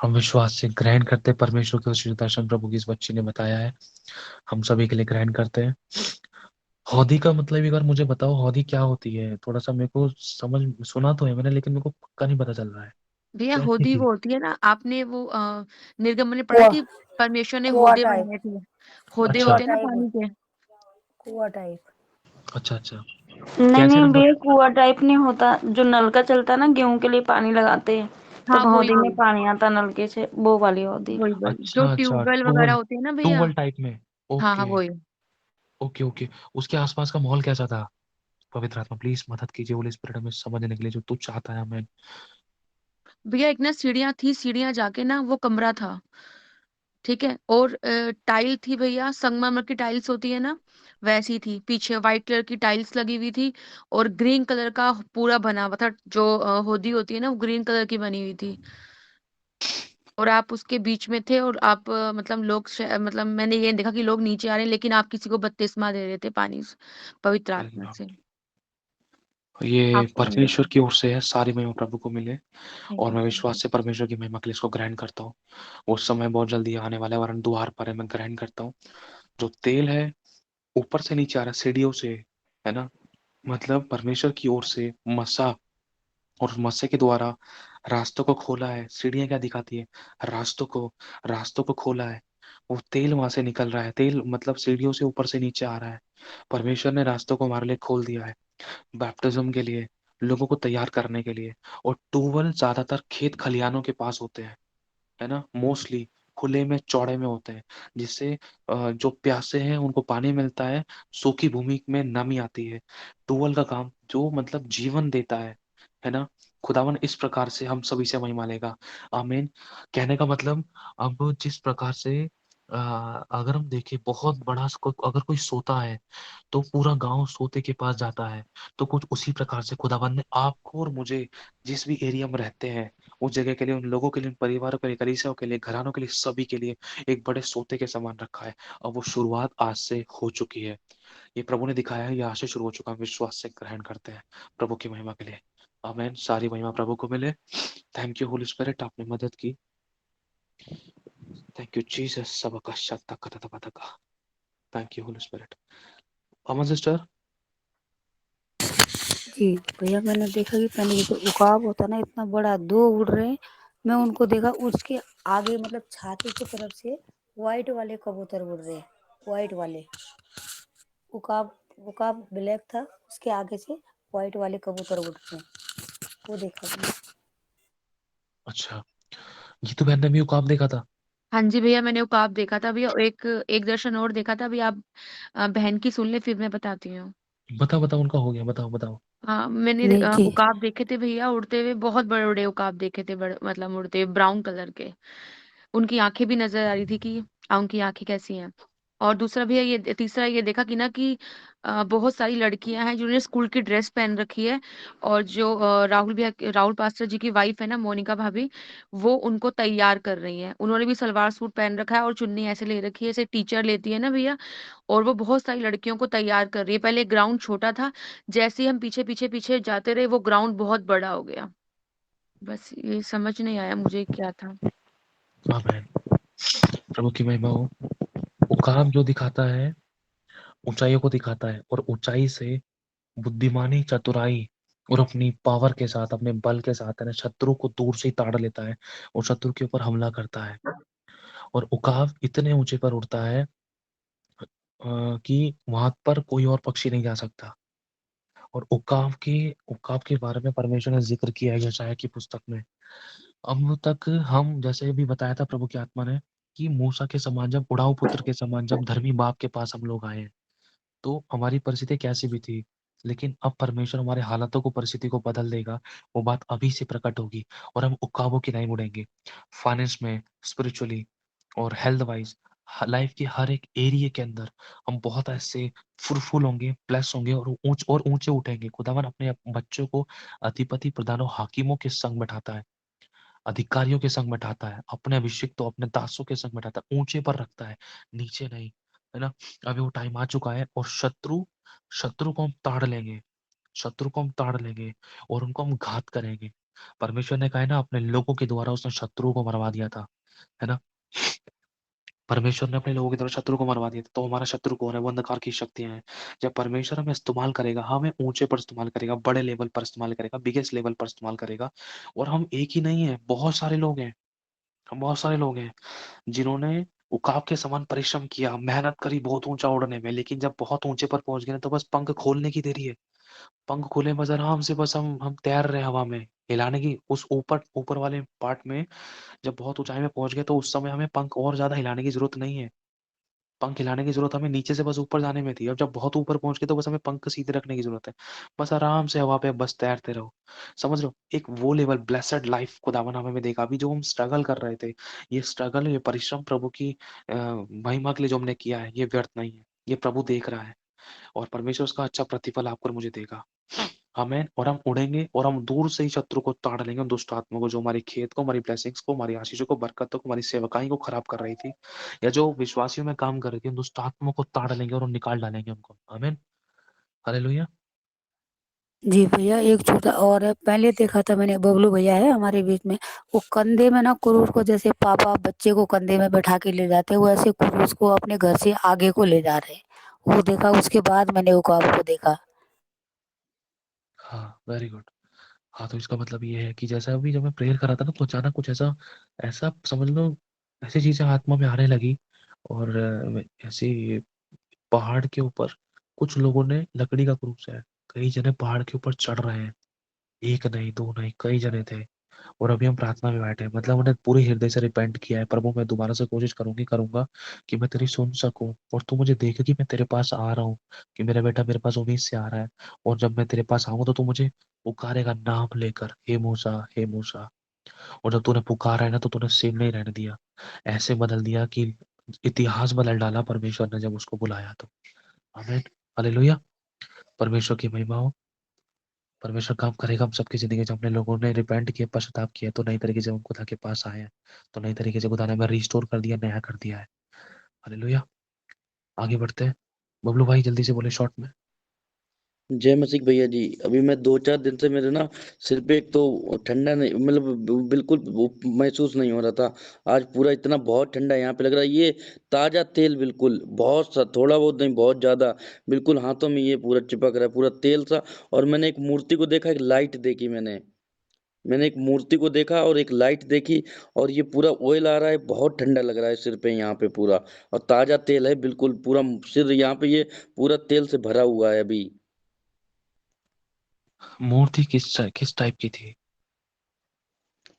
हम विश्वास से ग्रहण करते परमेश्वर के उस दर्शन प्रभु की इस बच्ची ने बताया है, हम सभी के लिए ग्रहण करते हैं। हौदी का मतलब एक बार मुझे बताओ, हौदी क्या होती है? थोड़ा सा मेरे को समझ सुना तो है मैंने, लेकिन मेरे को पक्का नहीं पता चल रहा है भैया कैसी होदी थी। वो होती है ना, आपने वो निर्गमन में पढ़ा कुआ कि परमेश्वर ने कुआ होदे टाइप बनाए थे। होदे अच्छा कुआ होते हैं ना टाइप पानी के। कुआ टाइप। अच्छा अच्छा। नहीं कैसे नहीं रंग? भैया, कुआ टाइप नहीं होता। जो नलका चलता है ना, गेहूं के लिए पानी लगाते हैं, हाँ तब वही हौदी में वही पानी आता नलके से, वो वाली हौदी। वही वही जो अच्छा अच्छा, ट्यूबवेल वगैरह टूवल, होते हैं ना भैया। टूवल टाइप में। हाँ हाँ ओके वही। Okay okay. उसके आसपास का माहौल कैसा था? पवित्र आत्मा प्लीज मदद कीजिए, होली स्पिरिट हमें समझने के लिए जो तू चाहता है हमें। भैया एक ना सीढ़ियाँ थी, सीढ़ियाँ जाके ना वो कमरा था। ठीक है, और टाइल थी भैया, संगमरमर की टाइल्स होती है ना, वैसी थी। पीछे व्हाइट कलर की टाइल्स लगी हुई थी, और ग्रीन कलर का पूरा बना हुआ था। जो होदी होती है ना, वो ग्रीन कलर की बनी हुई थी। और आप उसके बीच में थे, और आप मतलब मतलब मैंने ये देखा कि लोग नीचे आ रहे हैं, लेकिन आप किसी को बपतिस्मा दे रहे थे पानी से, पवित्र आत्मा से। ये आपको नहीं परमेश्वर देखा। की ओर से है, सारी महिमा प्रभु को मिले। थैंक और यू। मैं विश्वास से परमेश्वर की महिमा के लिए इसको ग्रहण करता हूँ। वो समय बहुत जल्दी आने वाला है, वरन द्वार पर है, मैं ग्रहण करता हूँ। जो तेल है ऊपर से नीचे आ रहा है, सीढ़ियों से, है ना? मतलब परमेश्वर की ओर से मसा, और मस्से के द्वारा रास्तों को खोला है। सीढ़ियां क्या दिखाती है? रास्तों को खोला है। वो तेल वहां से निकल रहा है, तेल मतलब सीढ़ियों से ऊपर से नीचे आ रहा है। परमेश्वर ने रास्तों को हमारे लिए खोल दिया है, बैप्टिज्म के लिए, लोगों को तैयार करने के लिए। और टूवल ज्यादातर खेत खलिहानों के पास होते हैं, है ना? मोस्टली खुले में चौड़े में होते हैं, जिससे जो प्यासे हैं उनको पानी मिलता है, सूखी भूमि में नमी आती है। टूवल का काम जो मतलब जीवन देता है ना? खुदावन इस प्रकार से हम सभी से महिमा लेगा। आमीन। कहने का मतलब, अब जिस प्रकार से अगर हम देखें बहुत बड़ा अगर कोई सोता है तो पूरा गांव सोते के पास जाता है। तो कुछ उसी प्रकार से खुदावन ने आपको और मुझे, जिस भी एरिया में रहते हैं, उस जगह के लिए, उन लोगों के लिए, उन परिवारों के लिए, कलीसियाओं के लिए, घरानों के लिए, सभी के लिए एक बड़े सोते के समान रखा है। और वो शुरुआत आज से हो चुकी है। ये प्रभु ने दिखाया है, ये आज से शुरू हो चुका है। विश्वास से ग्रहण करते हैं प्रभु की महिमा के लिए। आमेन। सारी महिमा प्रभु को मिले। थैंक यू होली स्पिरिट, आपने मदद की। Thank you Jesus. सबका शक्ता कथा का। Thank you Holy Spirit. Amen sister. जी भैया, मैंने देखा कि पहले जैसे उकाब होता ना, इतना बड़ा, दो उड़ रहे हैं। मैं उनको देखा, उसके आगे मतलब छाती की तरफ से व्हाइट वाले कबूतर उड़ रहे हैं, व्हाइट वाले। उकाब उकाब ब्लैक था, उसके आगे से व्हाइट वाले कबूतर उड़ रहे हैं, वो देखा मैंने। अच्छा, ये तो मैंने भी उकाब देखा था। हाँ जी भैया, मैंने उकाब देखा था भैया। एक एक दर्शन और देखा था भैया। आप बहन की सुन ले, फिर मैं बताती हूँ। बताओ बताओ, उनका हो गया, बताओ बताओ। हाँ, मैंने नहीं जी। उकाब देखे थे भैया उड़ते हुए, बहुत बड़े बड़े उकाब देखे थे, बड़े मतलब उड़ते हुए ब्राउन कलर के। उनकी आंखें भी नजर आ रही थी कि उनकी आंखें कैसी हैं। और दूसरा भैया, ये तीसरा ये देखा कि ना कि बहुत सारी लड़कियां हैं जिन्होंने स्कूल की ड्रेस पहन रखी है। और जो राहुल पास्टर जी की वाइफ है ना, मोनिका भाभी, वो उनको तैयार कर रही है। उन्होंने भी सलवार सूट पहन रखा है और चुन्नी ऐसे ले रखी है, ऐसे टीचर लेती है ना भैया। और वो बहुत सारी लड़कियों को तैयार कर रही है। पहले ग्राउंड छोटा था, जैसे ही हम पीछे पीछे पीछे जाते रहे, वो ग्राउंड बहुत बड़ा हो गया। बस ये समझ नहीं आया मुझे क्या था। आमेन। प्रभु की महिमा हो। उकाब जो दिखाता है, ऊंचाइयों को दिखाता है, और ऊंचाई से बुद्धिमानी, चतुराई और अपनी पावर के साथ, अपने बल के साथ, है ना, शत्रु को दूर से ही ताड़ लेता है और शत्रु के ऊपर हमला करता है। और उकाब इतने ऊंचे पर उड़ता है कि वहां पर कोई और पक्षी नहीं जा सकता। और उकाब के बारे में परमेश्वर ने जिक्र किया है यशायाह की पुस्तक में। अब तक हम, जैसे भी बताया था प्रभु की आत्मा ने, कि मूसा के समान, जब उड़ाऊ पुत्र के समान, जब धर्मी बाप के पास हम लोग आए, तो हमारी परिस्थिति कैसी भी थी, लेकिन अब परमेश्वर हमारे हालातों को, परिस्थिति को बदल देगा। वो बात अभी से प्रकट होगी, और हम उकाबों की नहीं उड़ेंगे। फाइनेंस में, स्पिरिचुअली और हेल्थ वाइज, लाइफ के हर एक एरिया के अंदर हम बहुत ऐसे फ्रूटफुल होंगे, प्लस होंगे, और ऊंचे उठेंगे। खुदावन अपने बच्चों को अधिपति, प्रधानों, हाकिमों के संग बैठाता है, अधिकारियों के संग बैठाता है, अपने अभिषिक्त तो अपने दासों के संग बैठाता है, ऊंचे पर रखता है, नीचे नहीं, है ना? अभी वो टाइम आ चुका है, और शत्रु शत्रु को हम ताड़ लेंगे, शत्रु को हम ताड़ लेंगे, और उनको हम घात करेंगे। परमेश्वर ने कहा है ना, अपने लोगों के द्वारा उसने शत्रुओं को मरवा दिया था, है ना। परमेश्वर ने अपने लोगों की तरफ शत्रु को मरवा दिया था। तो हमारा शत्रु कौन है? वो अंधकार की शक्तियां हैं। जब परमेश्वर हमें इस्तेमाल करेगा, हमें ऊंचे पर इस्तेमाल करेगा, बड़े लेवल पर इस्तेमाल करेगा, बिगेस्ट लेवल पर इस्तेमाल करेगा। और हम एक ही नहीं है, बहुत सारे लोग हैं। हम बहुत सारे लोग हैं जिन्होंने उकाब के समान परिश्रम किया, मेहनत करी बहुत ऊंचा उड़ने में, लेकिन जब बहुत ऊंचे पर पहुंच गए ना, तो बस पंख खोलने की देरी है। पंख खोले बस आराम से, बस हम तैर रहे हैं हवा में। हिलाने की उस ऊपर ऊपर वाले पार्ट में जब बहुत ऊंचाई में पहुंच गए, तो उस समय हमें पंख और ज्यादा हिलाने की जरूरत नहीं है। पंख हिलाने की जरूरत हमें नीचे से बस ऊपर जाने में थी। अब जब बहुत ऊपर पहुंच गए, तो बस हमें पंख सीधे रखने की जरूरत है। बस आराम से हवा पे बस तैरते रहो। समझ रहे हो? एक वो लेवल ब्लेसड लाइफ खुदावन हमें देगा। अभी जो हम स्ट्रगल कर रहे थे, ये स्ट्रगल, ये परिश्रम प्रभु की महिमा के लिए जो हमने किया है, ये व्यर्थ नहीं है। ये प्रभु देख रहा है, और परमेश्वर उसका अच्छा प्रतिफल आपको और मुझे देगा। हमें, और हम उड़ेंगे, और हम दूर से ही शत्रु को ताड़ लेंगे, उन दुष्ट आत्मा को जो हमारी खेत को, हमारी ब्लेसिंग्स को, हमारी आशीषों को, बरकतों को, हमारी सेवकाई को खराब कर रही थी, या जो विश्वासियों में काम कर रही थी, उन दुष्ट आत्माओं को ताड़ लेंगे और उन निकाल डालेंगे उनको। आमीन, हालेलुया। जी भैया, एक छोटा और है। पहले देखा था मैंने, बबलू भैया है हमारे बीच में, वो कंधे में ना क्रूस को, जैसे पापा बच्चे को कंधे में बैठा के ले जाते हैं, वो ऐसे क्रूस को अपने घर से आगे को ले जा रहे हैं। वो देखा, उसके बाद मैंने उकाब को देखा। हाँ, वेरी गुड। हाँ, तो इसका मतलब ये है कि जैसा अभी जब मैं प्रेयर कर रहा था ना, तो अचानक कुछ ऐसा, ऐसा समझ लो, ऐसी चीजें आत्मा में आने लगी। और ऐसे पहाड़ के ऊपर कुछ लोगों ने, लकड़ी का क्रूस है, कई जने पहाड़ के ऊपर चढ़ रहे हैं। एक नहीं, दो नहीं, कई जने थे। और अभी हम प्रार्थना में बैठे हैं, मतलब उन्हें पूरे हृदय से रिपेंट किया है। प्रभु, मैं दोबारा से कोशिश करूंगा कि मैं तेरी सुन सकूं, और तू मुझे देखे कि मैं तेरे पास आ रहा हूँ, कि मेरा बेटा मेरे पास उम्मीद से आ रहा है। और जब मैं तेरे पास आऊंगा, तो तू मुझे पुकारेगा नाम लेकर, हे मूसा, हे मूसा। और जब तूने पुकारा है ना, तो तूने सेम नहीं रहने दिया, ऐसे बदल दिया कि इतिहास बदल डाला परमेश्वर ने जब उसको बुलाया तो। आमीन, हालेलुया। परमेश्वर की महिमा हो। परमेश्वर काम करेगा हम सबकी जिंदगी। जब अपने लोगों ने रिपेंट किया, पश्चाताप किया, तो नई तरीके से हम खुदा के पास आए हैं, तो नई तरीके से खुदा ने हमें रिस्टोर कर दिया, नया कर दिया है। हालेलुया। आगे बढ़ते हैं। बबलू भाई जल्दी से बोले शॉर्ट में। जय मसीह भैया जी। अभी मैं 2-4 दिन से मेरे ना सिर पे एक तो ठंडा नहीं, मतलब बिल्कुल वो महसूस नहीं हो रहा था। आज पूरा इतना बहुत ठंडा यहाँ पे लग रहा है। ये ताज़ा तेल बिल्कुल बहुत सा, थोड़ा बहुत नहीं बहुत ज़्यादा, बिल्कुल हाथों में ये पूरा चिपक रहा है, पूरा तेल सा। और मैंने एक मूर्ति को देखा, एक लाइट देखी मैंने एक मूर्ति को देखा और एक लाइट देखी। और ये पूरा ऑयल आ रहा है, बहुत ठंडा लग रहा है सिर पे यहाँ पे पूरा। और ताज़ा तेल है बिल्कुल, पूरा सिर यहाँ पे ये पूरा तेल से भरा हुआ है अभी। मूर्ति किस टाइप की थी?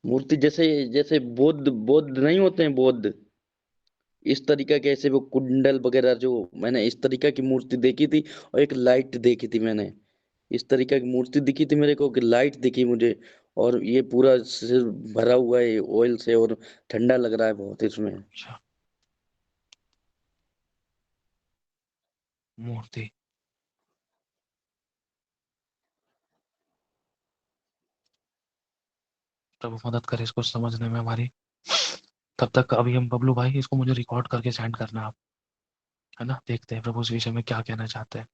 मूर्ति जैसे जैसे बौद्ध नहीं होते हैं बौद्ध, इस तरीका के ऐसे वो कुंडल वगैरह, जो मैंने इस तरीका की मूर्ति देखी थी। और एक लाइट देखी थी मैंने, इस तरीका की मूर्ति दिखी थी मेरे को, कि लाइट दिखी मुझे। और ये पूरा सिर भरा हुआ है ऑयल से, और ठंडा लग रहा है बहुत इसमें। अच्छा, मूर्ति। प्रभु मदद करे इसको समझने में हमारी। तब तक अभी हम, बबलू भाई, इसको मुझे रिकॉर्ड करके सेंड करना आप, है ना। देखते हैं प्रभु इस विषय में क्या कहना चाहते हैं,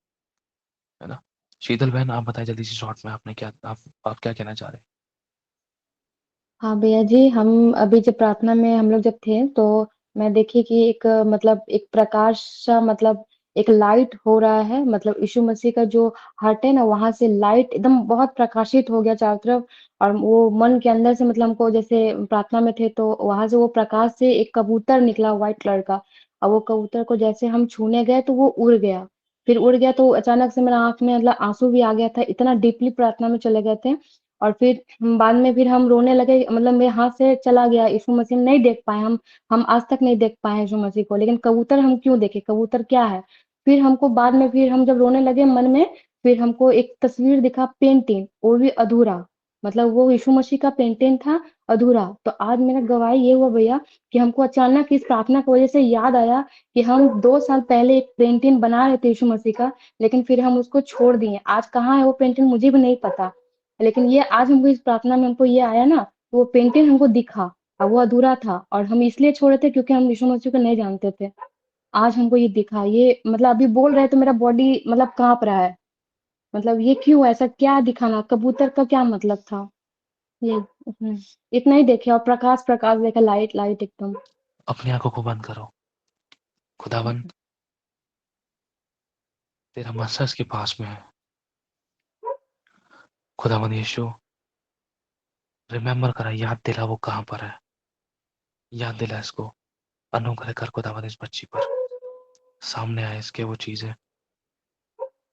है ना। शीतल बहन, आप बताएं जल्दी से शॉर्ट में, आपने क्या, आप क्या कहना चाह रहे हाँ भैया जी, हम अभी जब प्रार्थना में हम लोग जब थे, तो मैं देखी कि एक मतलब एक प्रकाश सा, मतलब एक लाइट हो रहा है, मतलब यीशु मसीह का जो हार्ट है ना, वहां से लाइट एकदम बहुत प्रकाशित हो गया चारों तरफ। और वो मन के अंदर से, मतलब हमको जैसे प्रार्थना में थे, तो वहां से वो प्रकाश से एक कबूतर निकला व्हाइट कलर का। और वो कबूतर को जैसे हम छूने गए, तो वो उड़ गया। फिर उड़ गया तो अचानक से मेरा आंख में मतलब आंसू भी आ गया था, इतना डीपली प्रार्थना में चले गए थे। और फिर बाद में फिर हम रोने लगे, मतलब मेरे हाथ से चला गया। यीशु मसीह हम नहीं देख पाए, हम आज तक नहीं देख पाए हैं यीशु मसीह को, लेकिन कबूतर हम क्यों देखे, कबूतर क्या है। फिर हमको बाद में, फिर हम जब रोने लगे मन में, फिर हमको एक तस्वीर दिखा, पेंटिंग, वो भी अधूरा, मतलब वो यीशु मसीह का पेंटिंग था, अधूरा। तो आज मेरा गवाही ये हुआ भैया, कि हमको अचानक इस प्रार्थना की वजह से याद आया कि हम 2 साल पहले एक पेंटिंग बना रहे थे यीशु मसीह का, लेकिन फिर हम उसको छोड़ दिए। आज कहाँ है वो पेंटिंग मुझे भी नहीं पता, लेकिन ये आज हमको इस प्रार्थना में हमको ये आया ना, तो वो पेंटिंग हमको दिखा, और वो अधूरा था, और हम इसलिए छोड़े थे क्योंकि हम यीशु मसीह को नहीं जानते थे। आज हमको ये दिखा, ये मतलब अभी बोल रहे तो मेरा बॉडी मतलब कांप रहा है। मतलब ये क्यों, ऐसा क्या दिखाना, कबूतर का क्या मतलब था। ये इतना ही देखे और प्रकाश प्रकाश देखा, लाइट लाइट एकदम। अपनी आंखों को बंद करो। खुदावंद, तेरा मसरस के पास में है। खुदावंद यीशु, रिमेम्बर करा, याद दिला वो कहाँ पर है, याद दिला इसको। अनुग्रह कर खुदावंद इस बच्ची पर, सामने आए इसके वो चीजें।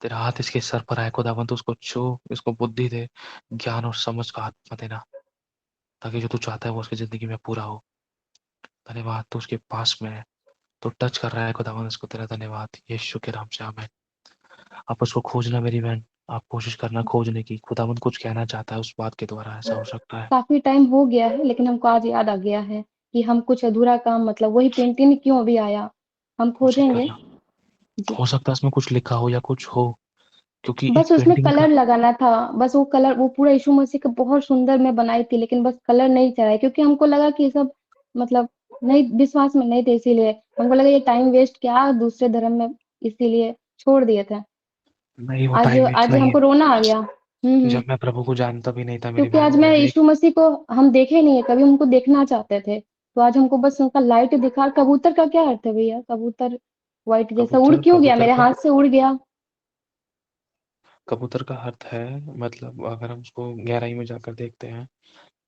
तेरा हाथ इसके सर पर आए खुदावंद, उसको छू, इसको बुद्धि दे, ज्ञान और समझ का आत्मा देना, ताकि जो तू चाहता है वो उसकी जिंदगी में पूरा हो। धन्यवाद, तू उसके पास में है, तो टच कर रहा है खुदावंद इसको। तेरा धन्यवाद यीशु के नाम से, आमीन। आप उसको खोजना मेरी बहन, आप कोशिश करना खोजने की। खुदावंद कुछ कहना चाहता है उस बात के द्वारा, ऐसा हो सकता है। काफी टाइम हो गया है, लेकिन हमको आज याद आ गया है कि हम कुछ अधूरा काम, मतलब वही पेंटिंग क्यों अभी आया, हम कोशिश खोजेंगे। करना, जी। हो सकता है इसमें कुछ लिखा हो या कुछ हो, क्योंकि एक बस उसमें पेंटिंग का। कलर लगाना था, बस वो कलर, वो पूरा यीशु मसीह का बहुत सुंदर मैं बनाई थी, लेकिन बस कलर नहीं चढ़ाया, क्योंकि हमको लगा कि ये सब मतलब नहीं, विश्वास में नहीं थे, इसीलिए हमको लगा ये टाइम वेस्ट क्या दूसरे धर्म में, इसीलिए छोड़ दिए थे। नहीं, वो आज टाइम वेस्ट आज नहीं है। हमको रोना आ गया। जब मैं प्रभु को जानता भी नहीं था मेरी क्योंकि आज बहन, मैं मैंने एक यीशु मसीह को हम देखे नहीं है कभी, हमको देखना चाहते थे, तो आज हमको बस उनका लाइट दिखा। कबूतर का क्या अर्थ है भैया? कबूतर व्हाइट जैसा उड़ कबूतर क्यों गया, कबूतर मेरे का हाथ से उड़ गया। कबूतर का अर्थ है, मतलब अगर हम उसको गहराई में जाकर देखते हैं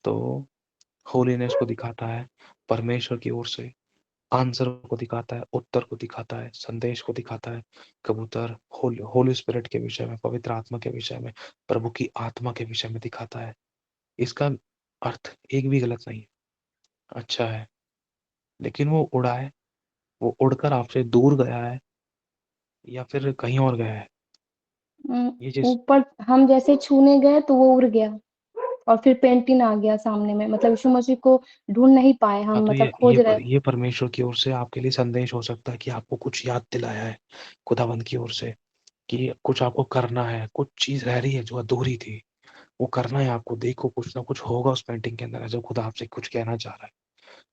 तो होलीनेस को दिखाता है, परमेश्वर की ओर से आंसर को दिखाता है, उत्तर को दिखाता है, संदेश को दिखाता है। कबूतर होली स्पिरिट के विषय में, पवित्र आत्मा के विषय में, प्रभु की आत्मा के विषय में दिखाता है। इसका अर्थ एक भी गलत नहीं है, अच्छा है। लेकिन वो उड़ा है, वो उड़कर आपसे दूर गया है या फिर कहीं और गया है, ये चीज। ऊपर हम जैसे छूने गए तो वो उड़ गया, और फिर पेंटिन आ गया सामने में, मतलब यीशु मसीह को ढूंढ नहीं पाए हाँ, हम, तो मतलब खोज रहे। ये परमेश्वर की ओर से आपके लिए संदेश हो सकता है कि आपको कुछ याद दिलाया है खुदावंद की ओर से, कि कुछ आपको करना है, कुछ चीज रह रही है जो अधूरी थी, वो करना है आपको। देखो, कुछ ना कुछ होगा उस पेंटिंग के अंदर, ऐसा खुदा आपसे कुछ कहना चाह रहा है,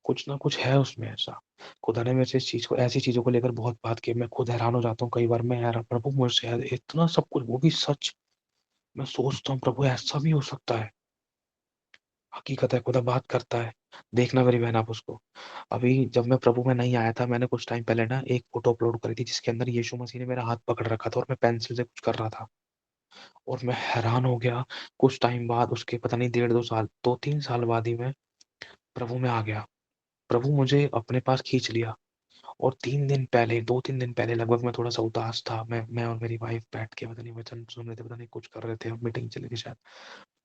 कुछ ना कुछ है उसमें ऐसा। खुदा ने मेरे से इस चीज को, ऐसी चीजों को लेकर बहुत बात की। मैं खुद हैरान हो जाता हूँ कई बार, मैं हैरान, प्रभु मुझसे इतना सब कुछ, वो भी सच। मैं सोचता हूँ प्रभु ऐसा भी हो सकता है। हकीकत है, खुदा बात करता है। देखना मेरी बहन, आप उसको। अभी जब मैं प्रभु में नहीं आया था, मैंने कुछ टाइम पहले ना एक फोटो अपलोड करी थी जिसके अंदर यीशु मसीह ने मेरा हाथ पकड़ रखा था और मैं पेंसिल से कुछ कर रहा था, और मैं हैरान हो गया। कुछ टाइम बाद, उसके पता नहीं 1.5 2 साल, 2 3 साल बाद ही मैं प्रभु में आ गया। प्रभु मुझे अपने पास खींच लिया। और 3 दिन पहले, 2 3 दिन पहले लगभग, मैं थोड़ा सा उदास था। मैं और मेरी वाइफ बैठ के पता नहीं वचन सुन रहे थे, पता नहीं कुछ कर रहे थे, मीटिंग चली थी शायद।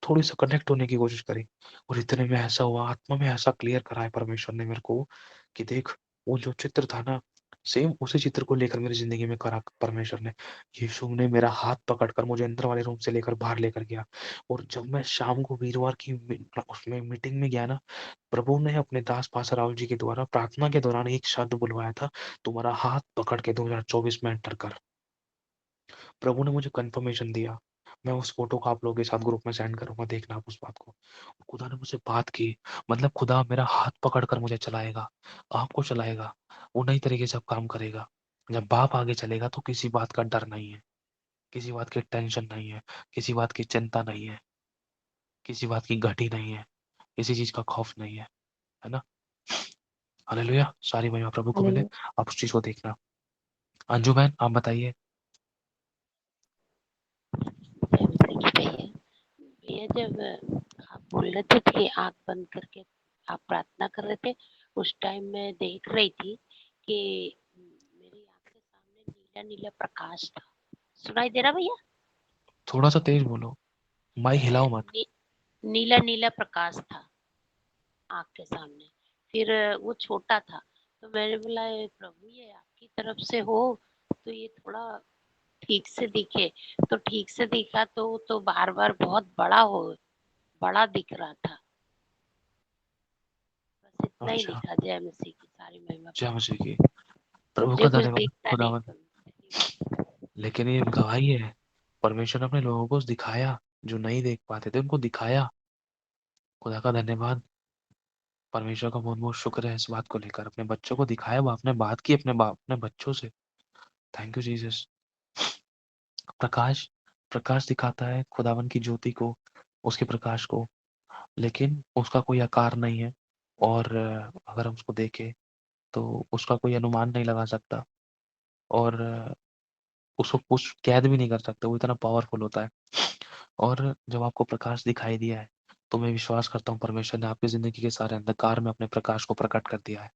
थोड़ी सा कनेक्ट होने की कोशिश करी, और इतने में ऐसा हुआ, आत्मा में ऐसा क्लियर कराया परमेश्वर ने मेरे को कि देख, वो जो चित्र था ना, सेम उसी चित्र को लेकर मेरी जिंदगी में करा परमेश्वर ने। यीशु ने मेरा हाथ पकड़कर मुझे अंदर वाले रूम से लेकर बाहर लेकर गया। और जब मैं शाम को वीरवार की उसमें मीटिंग में गया ना, प्रभु ने अपने दास पासा राव जी के द्वारा प्रार्थना के दौरान एक शब्द बुलवाया था, तुम्हारा हाथ पकड़ के 2024 में एंटर कर। प्रभु ने मुझे कंफर्मेशन दिया। मैं उस फोटो को आप लोगों के साथ ग्रुप में सेंड करूंगा, देखना आप उस बात को। खुदा ने मुझसे बात की, मतलब खुदा मेरा हाथ पकड़कर मुझे चलाएगा, आपको चलाएगा, वो नई तरीके से अब काम करेगा। जब बाप आगे चलेगा तो किसी बात का डर नहीं है, किसी बात की टेंशन नहीं है, किसी बात की चिंता नहीं है, किसी बात की घटी नहीं है, किसी चीज का खौफ नहीं है ना। हालेलुया, सारी महिमा प्रभु को मिले। हालेलुया। आप उस चीज को देखना। अंजू बहन, आप बताइए। भैया भैया, जब आप बोल रहे थे कि आंख बंद करके आप प्रार्थना कर रहे थे, उस टाइम मैं देख रही थी कि मेरी आंख के सामने नीला नीला प्रकाश था। सुनाई दे रहा भैया? थोड़ा सा तेज बोलो, माइक हिलाओ मत। नी, नीला नीला प्रकाश था आंख के सामने। फिर वो छोटा था, तो मैंने बोला, प्रभु ये आपकी तरफ से हो तो ये थोड़ा ठीक से दिखे। तो ठीक से दिखा तो बार बार बहुत बड़ा दिख रहा था। बस इतना ही अच्छा, दिखा। जय मसीह की, सारी महिमा जय प्रभु मसीह की। की। प्रभु मुझे का कुछ धन्यवाद दिखता नहीं खुदावन। लेकिन ये गवाही है, परमेश्वर ने अपने लोगों को दिखाया, जो नहीं देख पाते थे उनको दिखाया। खुदा का धन्यवाद, परमेश्वर का बहुत बहुत शुक्र है इस बात को लेकर। अपने बच्चों को दिखाया, वो आपने बात की अपने बाप, अपने बच्चों से। Thank you Jesus. प्रकाश, प्रकाश दिखाता है खुदावन की ज्योति को, उसके प्रकाश को। लेकिन उसका कोई आकार नहीं है और अगर हम उसको देखें तो उसका कोई अनुमान नहीं लगा सकता और उसको कुछ कैद भी नहीं कर सकते, वो इतना पावरफुल होता है। और जब आपको प्रकाश दिखाई दिया है तो मैं विश्वास करता हूँ परमेश्वर ने आपकी ज़िंदगी के सारे अंधकार में अपने प्रकाश को प्रकट कर दिया है।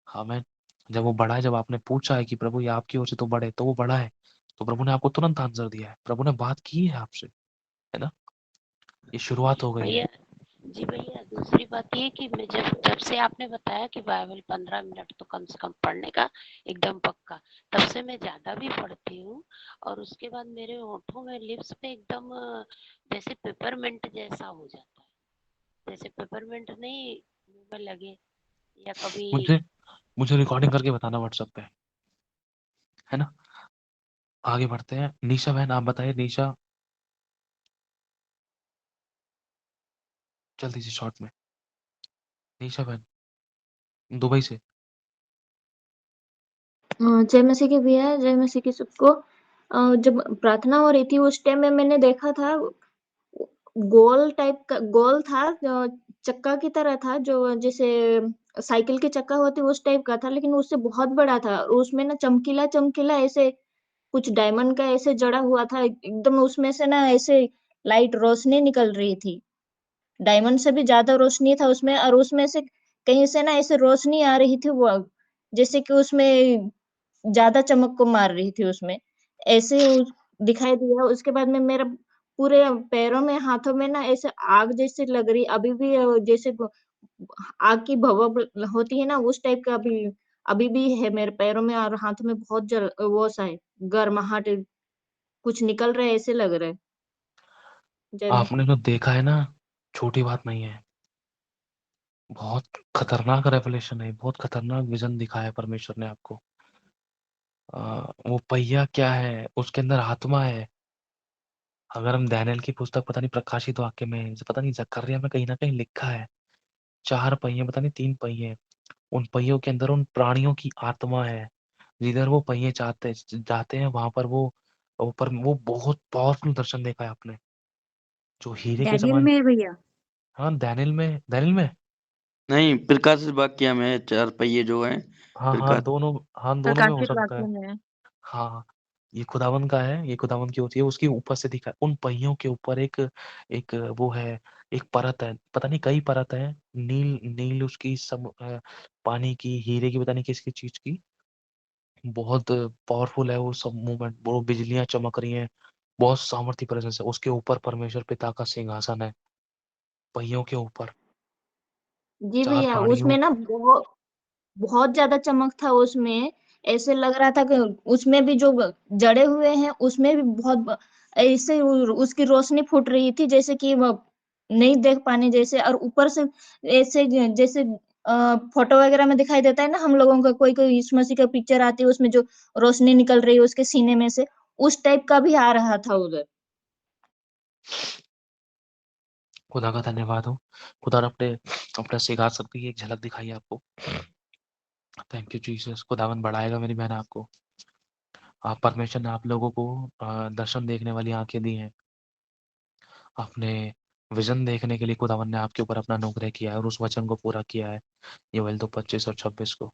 आमीन। जब वो बढ़ा है, जब आपने पूछा है कि प्रभु ये आपकी ओर से तो बढ़े, तो वो बढ़ा है, तो प्रभु ने आपको तुरंत आंसर दिया है। प्रभु ने बात की है आपसे, है ना? ये शुरुआत हो गई है। भैया जी भैया, दूसरी बात ये कि मैं जब जब से आपने बताया कि बाइबल 15 मिनट तो कम से कम पढ़ने का एकदम पक्का, तब से मैं ज़्यादा भी पढ़ती हूँ और उसके बाद मेरे होठों में, लिप्स पे एकदम जैसे पेपरमिंट जैसा हो जाता है। जैसे पेपरमिंट नहीं मुँह में लगे या कभी। मुझे मुझे रिकॉर्डिंग करके बताना व्हाट्सएप पे, है ना? आगे बढ़ते हैं। निशा बहन आप बताइए। निशा, जल्दी से शॉर्ट में। निशा बहन, दुबई से। जय मसीह की भैया, जय मसीह की सबको। जब प्रार्थना हो रही थी उस टाइम में मैंने देखा था गोल टाइप का गोल था, चक्का की तरह था, जो जैसे साइकिल के चक्का होते उस टाइप का था, लेकिन उससे बहुत बड़ा था और उसमें ना चमकीला चमकीला ऐसे कुछ डायमंड का ऐसे जड़ा हुआ था एकदम, उसमें से ना ऐसे लाइट रोशनी निकल रही थी, डायमंड से भी ज्यादा रोशनी था उसमें, और उसमें से कहीं से ना ऐसे रोशनी आ रही थी, वो जैसे कि उसमें ज्यादा चमक को मार रही थी उसमें, ऐसे दिखाई दिया। उसके बाद में मेरा पूरे पैरों में, हाथों में ना ऐसे आग जैसी लग रही अभी भी, जैसे आग की भभक होती है ना उस टाइप का अभी अभी भी है मेरे पैरों में और हाथों में, बहुत जल वो सा है, गर्माहट कुछ निकल रहा है ऐसे लग रहा है। जय आपने मसीह। जो देखा है ना, छोटी बात नहीं है। बहुत खतरनाक रेवलेशन है, बहुत खतरनाक विजन दिखाया है परमेश्वर ने आपको। वो पहिया क्या है, उसके अंदर आत्मा है। अगर हम दानियेल की पुस्तक, पता नहीं प्रकाशित वाक्य में, पता नहीं जकर्या में कहीं ना कहीं लिखा है, 4 पहिए, पता नहीं 3 पहिए, उन पहियों के अंदर उन प्राणियों की आत्मा है। जिधर वो पहिए जाते जाते हैं वहां पर वो ऊपर वो बहुत पावरफुल दर्शन देखा है आपने, जो हीरे के डैनियल समान। में है भैया। हाँ, दानियेल में। नहीं, प्रकाशित वाक्य में 4 पहिए जो हैं। हाँ हाँ, प्रकाश। दोनों। हाँ, दोनों में हो प्रकाशित सकता वाक्य है। में है। हाँ हाँ, ये खुदावन का है, ये खुदावन की होती है, उसकी ऊपर से दिखा उन पहियों के ऊपर एक एक वो है, एक परत है, पता नहीं कई परत है। नील नील उसकी सब पानी की, हीरे की, पता नहीं किसकी चीज की। बहुत पावरफुल है वो सब मूवमेंट, वो बिजलियां चमक रही हैं। बहुत सामर्थ्य प्रेजेंस है उसके ऊपर, परमेश्वर पिता का सिंहासन है पहियों के ऊपर। जी 4 भैया, प्राणियों। उसमें ना बहुत बहुत ज्यादा चमक था उसमें, ऐसे लग रहा था कि उसमें भी जो जड़े हुए हैं उसमें भी बहुत ऐसे उसकी रोशनी फूट रही थी, जैसे कि वो नहीं देख पाने जैसे, और ऊपर से ऐसे जैसे फोटो वगैरह में दिखाई देता है ना हम लोगों का, कोई कोई यीशु मसीह का पिक्चर आती है उसमें जो रोशनी निकल रही है उसके सीने में से, उस टाइप का भी आ रहा था उधर। खुदा का धन्यवाद हो। खुदा ने अपने अपने सिंहासन सकती की एक झलक दिखाई है आपको। Thank you Jesus. खुदावन बढ़ाएगा मेरी बहन आपको। आप परमेश्वर ने आप लोगों को दर्शन देखने वाली आंखें दी हैं। आपने विजन देखने के लिए खुदावन ने आपके ऊपर अपना अनुग्रह किया है और उस वचन को पूरा किया है। ये तो 25 और 26 को,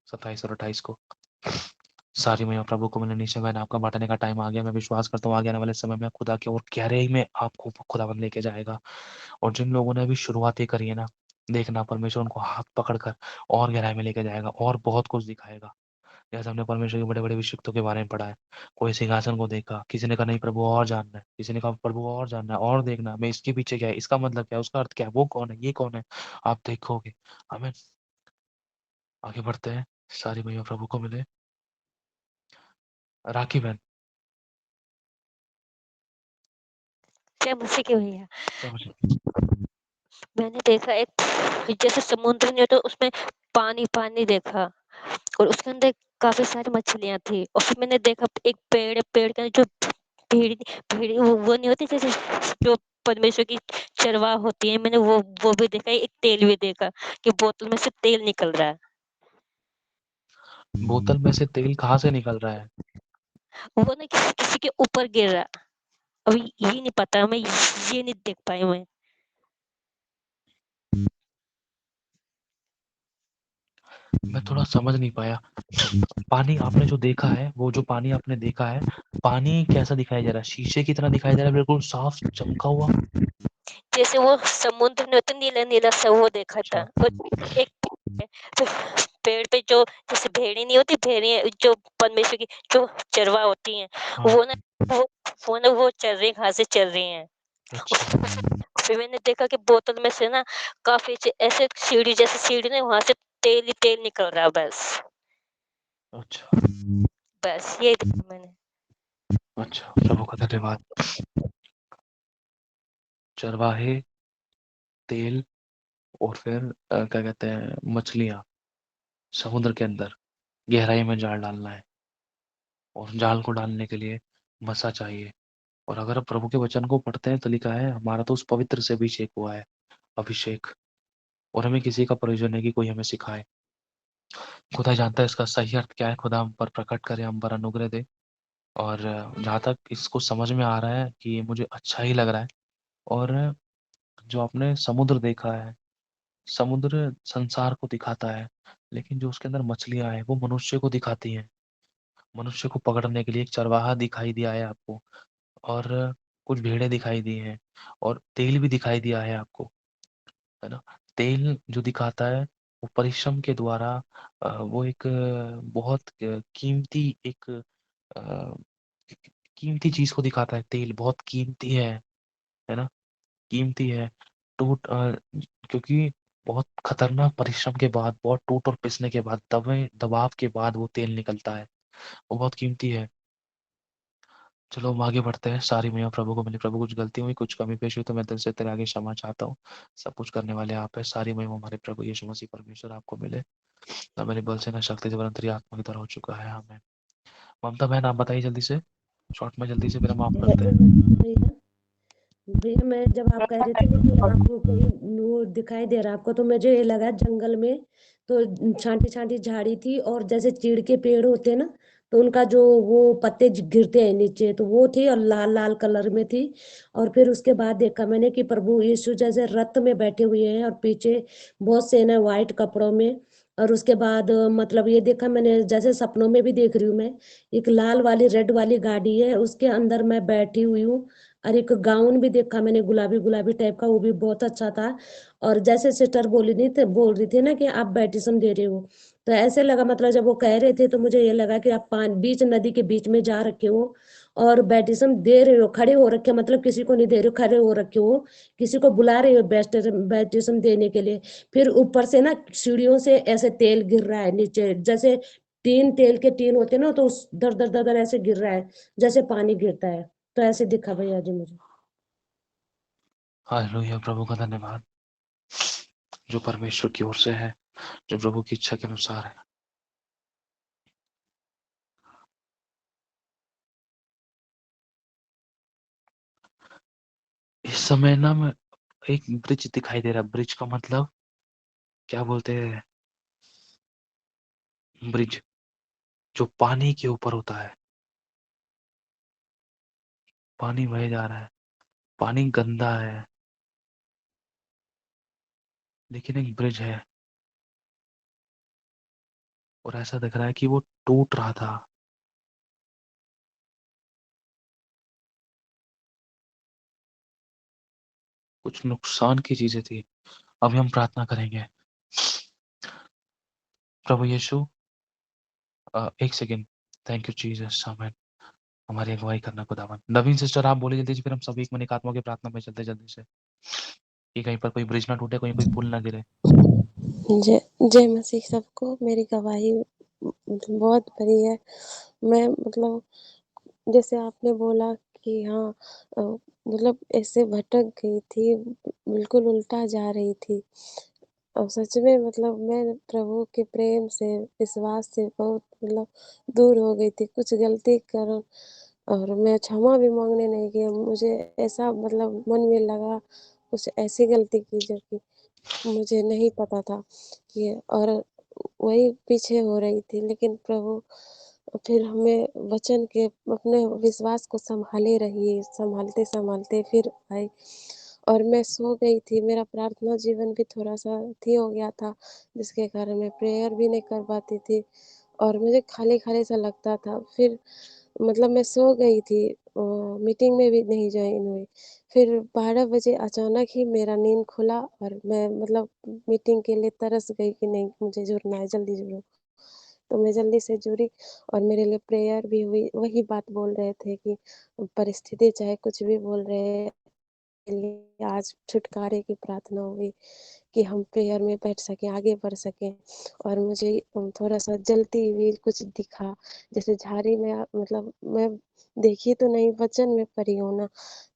27 और 28 को। सारी मैं प्रभु को मैंने नीचे, मैंने आपका बांटने का टाइम आ गया। मैं विश्वास करता हूँ आगे आने वाले समय में खुदा की और गहराई में आपको खुदावन लेके जाएगा। और जिन लोगों ने अभी शुरुआत ही करी है ना, देखना परमेश्वर उनको हाथ पकड़कर और गहराई में लेके जाएगा और बहुत कुछ दिखाएगा। जैसे हमने परमेश्वर के बड़े बड़े अभिषिक्तों के बारे में पढ़ा है। कोई सिंहासन को देखा, किसी ने कहा नहीं प्रभु और जानना है, किसी ने कहा प्रभु और जानना है और देखना मैं इसके पीछे क्या है, इसका मतलब क्या है, उसका अर्थ क्या है, वो कौन है, ये कौन है, आप देखोगे। हमें आगे बढ़ते हैं। सारी भैया प्रभु को मिले। राखी बहन, जय मसीह की भैया। क्या मुझे। मैंने देखा एक जैसे समुद्र नहीं होता उसमें पानी पानी देखा, और उसके अंदर काफी सारी मछलियां थी, और फिर मैंने देखा एक पेड़, पेड़ के अंदर जो भीड़ भीड़ वो नहीं होती जैसे जो परमेश्वर की चरवाह होती है, मैंने वो भी देखा, एक तेल भी देखा कि बोतल में से तेल निकल रहा है। बोतल में से तेल कहाँ से निकल रहा है? वो ना किसी के ऊपर गिर रहा। अभी ये नहीं पता, मैं ये नहीं देख पाई मैं। मैं थोड़ा समझ नहीं पाया। पानी आपने जो देखा है, वो जो पानी आपने देखा है, पानी कैसा दिखाई दे रहा है? शीशे की तरह दिखाई दे रहा है, बिल्कुल साफ चमका हुआ? जैसे वो समुद्र में होता नीला-नीला सा वो देखा था। अच्छा, और एक तो पेड़ पे जो जैसे भेड़ें नहीं होती, भेड़ें जो परमेश्वर की जो चरवाहा होती हैं, हाँ, वो ना वो वो चर रही घासें चर रही हैं। अच्छा, फिर मैंने देखा कि बोतल में से ना काफ़ी ऐसे सीढ़ी जैसे सीढ़ी ना वहाँ से तेल ही तेल निकल रहा है बस। अच्छा, बस यही देखा मैंने। अच्छा, प्रभु का धन्यवाद। चरवाहे, तेल और फिर क्या कहते हैं, मछलियाँ समुद्र के अंदर, गहराई में जाल डालना है और जाल को डालने के लिए मसा चाहिए। और अगर आप प्रभु के वचन को पढ़ते हैं तो लिखा है, हमारा तो उस पवित्र से अभिषेक हुआ है, अभिषेक। और हमें किसी का प्रयोजन है कि कोई हमें सिखाए। खुदा जानता है इसका सही अर्थ क्या है। खुदा हम पर प्रकट करे, हम पर अनुग्रह दे। और जहाँ तक इसको समझ में आ रहा है कि ये मुझे अच्छा ही लग रहा है। और जो आपने समुद्र देखा है, समुद्र संसार को दिखाता है, लेकिन जो उसके अंदर मछलियां हैं वो मनुष्य को दिखाती हैं। मनुष्य को पकड़ने के लिए एक चरवाहा दिखाई दिया है आपको, और कुछ भेड़ें दिखाई दी हैं, और तेल भी दिखाई दिया है आपको, है ना? तेल जो दिखाता है वो परिश्रम के द्वारा वो एक बहुत कीमती एक कीमती चीज को दिखाता है। तेल बहुत कीमती है ना? कीमती है। टूट क्योंकि बहुत खतरनाक परिश्रम के बाद, बहुत टूट और पिसने के बाद, दबाव के बाद वो तेल निकलता है। वो बहुत कीमती है। चलो हम आगे बढ़ते हैं। सारी महिमा प्रभु को मिली। प्रभु कुछ गलती हुई, कुछ कमी पेश हुई तो मैं दिल से तेरे आगे क्षमा चाहता हूँ। सब कुछ करने वाले आप है। सारी महिमा हमारे प्रभु यीशु मसीह परमेश्वर आपको मिले। ना मेरे बल से, ना शक्ति से, वरन तेरी आत्मा की तरह हो चुका है। हमें ममता बहन आप बताइए जल्दी से, शॉर्ट में जल्दी से, फिर हम ऑफ करते हैं। भैया भैया, मैं जब आप कह रहे थे ना कि आपको कोई वो दिखाई दे रहा आपको, तो मुझे ये लगा जंगल में तो छांटी छांटी झाड़ी थी, और जैसे चीड़ के पेड़ होते हैं ना, तो उनका जो वो पत्ते गिरते हैं नीचे, तो वो थी और लाल लाल कलर में थी। और फिर उसके बाद देखा मैंने कि प्रभु यीशु जैसे रथ में बैठे हुए हैं, और पीछे बहुत सेना है व्हाइट कपड़ों में। और उसके बाद मतलब ये देखा मैंने, जैसे सपनों में भी देख रही हूँ मैं, एक लाल वाली रेड वाली गाड़ी है, उसके अंदर मैं बैठी हुई हूँ। और एक गाउन भी देखा मैंने गुलाबी गुलाबी टाइप का, वो भी बहुत अच्छा था। और जैसे सिस्टर बोल रही थी ना कि आप बैप्टिज्म दे रहे हो, तो ऐसे लगा, मतलब जब वो कह रहे थे तो मुझे ये लगा कि आप बीच नदी के बीच में जा रखे हो और बैप्टिज्म दे रहे हो, खड़े हो रखे हो, मतलब किसी को नहीं दे रहे हो, खड़े हो रखे हो, किसी को बुला रहे हो बैप्टिज्म देने के लिए। फिर ऊपर से ना सीढ़ियों से ऐसे तेल गिर रहा है नीचे, जैसे टीन, तेल के टीन होते हैं ना, तो उस दर दर दर दर ऐसे गिर रहा है, जैसे पानी गिरता है। तो ऐसे दिखा भैया जी मुझे। हालेलुया, प्रभु का धन्यवाद जो परमेश्वर की ओर से है, जो प्रभु की इच्छा के अनुसार है। इस समय ना मैं एक ब्रिज दिखाई दे रहा है। ब्रिज का मतलब क्या बोलते हैं? ब्रिज जो पानी के ऊपर होता है। पानी बह जा रहा है, पानी गंदा है, लेकिन एक ब्रिज है, और ऐसा दिख रहा है कि वो टूट रहा था। कुछ नुकसान की चीजें थी। अभी हम प्रार्थना करेंगे। प्रभु यीशु, एक सेकेंड। थैंक यू जीसस, आमीन। हमारी अगुवाई करना खुदावन। नवीन सिस्टर आप बोले जल्दी से, फिर हम सब एक मन एक आत्मा की प्रार्थना में चलते जल्दी से, कि कहीं पर कोई ब्रिज ना टूटे, कहीं कोई पुल ना गिरे। जय जय मसीह सबको। मेरी गवाही बहुत बड़ी है। मैं मतलब जैसे आपने बोला कि हाँ, मतलब ऐसे भटक गई थी, बिल्कुल उल्टा जा रही थी। और सच में मतलब मैं प्रभु के प्रेम से, विश्वास से बहुत मतलब दूर हो गई थी कुछ गलती के कारण। और मैं क्षमा भी माँगने नहीं गई। मुझे ऐसा मतलब मन में लगा कुछ ऐसी गलती की जो कि मुझे नहीं पता था कि, और वही पीछे हो रही थी। लेकिन प्रभु फिर हमें वचन के अपने विश्वास को सँभाले रही, सँभालते-सँभालते फिर आई। और मैं सो गई थी। मेरा प्रार्थना जीवन भी थोड़ा-सा अथी हो गया था, जिसके कारण मैं प्रेयर भी नहीं कर पाती थी और मुझे खाली-खाली सा लगता था। फिर मतलब मैं सो गई थी, मीटिंग में भी नहीं जॉइन हुई। फिर 12 बजे अचानक ही मेरा नींद खुला और मैं मतलब मीटिंग के लिए तरस गई कि नहीं मुझे जुड़ना है, जल्दी जुड़ो। तो मैं जल्दी से जुड़ी और मेरे लिए प्रेयर भी हुई। वही बात बोल रहे थे कि परिस्थिति चाहे कुछ भी बोल रहे हैं, के लिए आज छुटकारे की प्रार्थना हुई कि हम प्रेयर में बैठ सकें, आगे बढ़ सकें। और मुझे थोड़ा-सा जलती हुई कुछ दिखा, जैसे झाड़ी में मतलब मैं देखी तो नहीं, वचन में पढ़ी हूँ ना,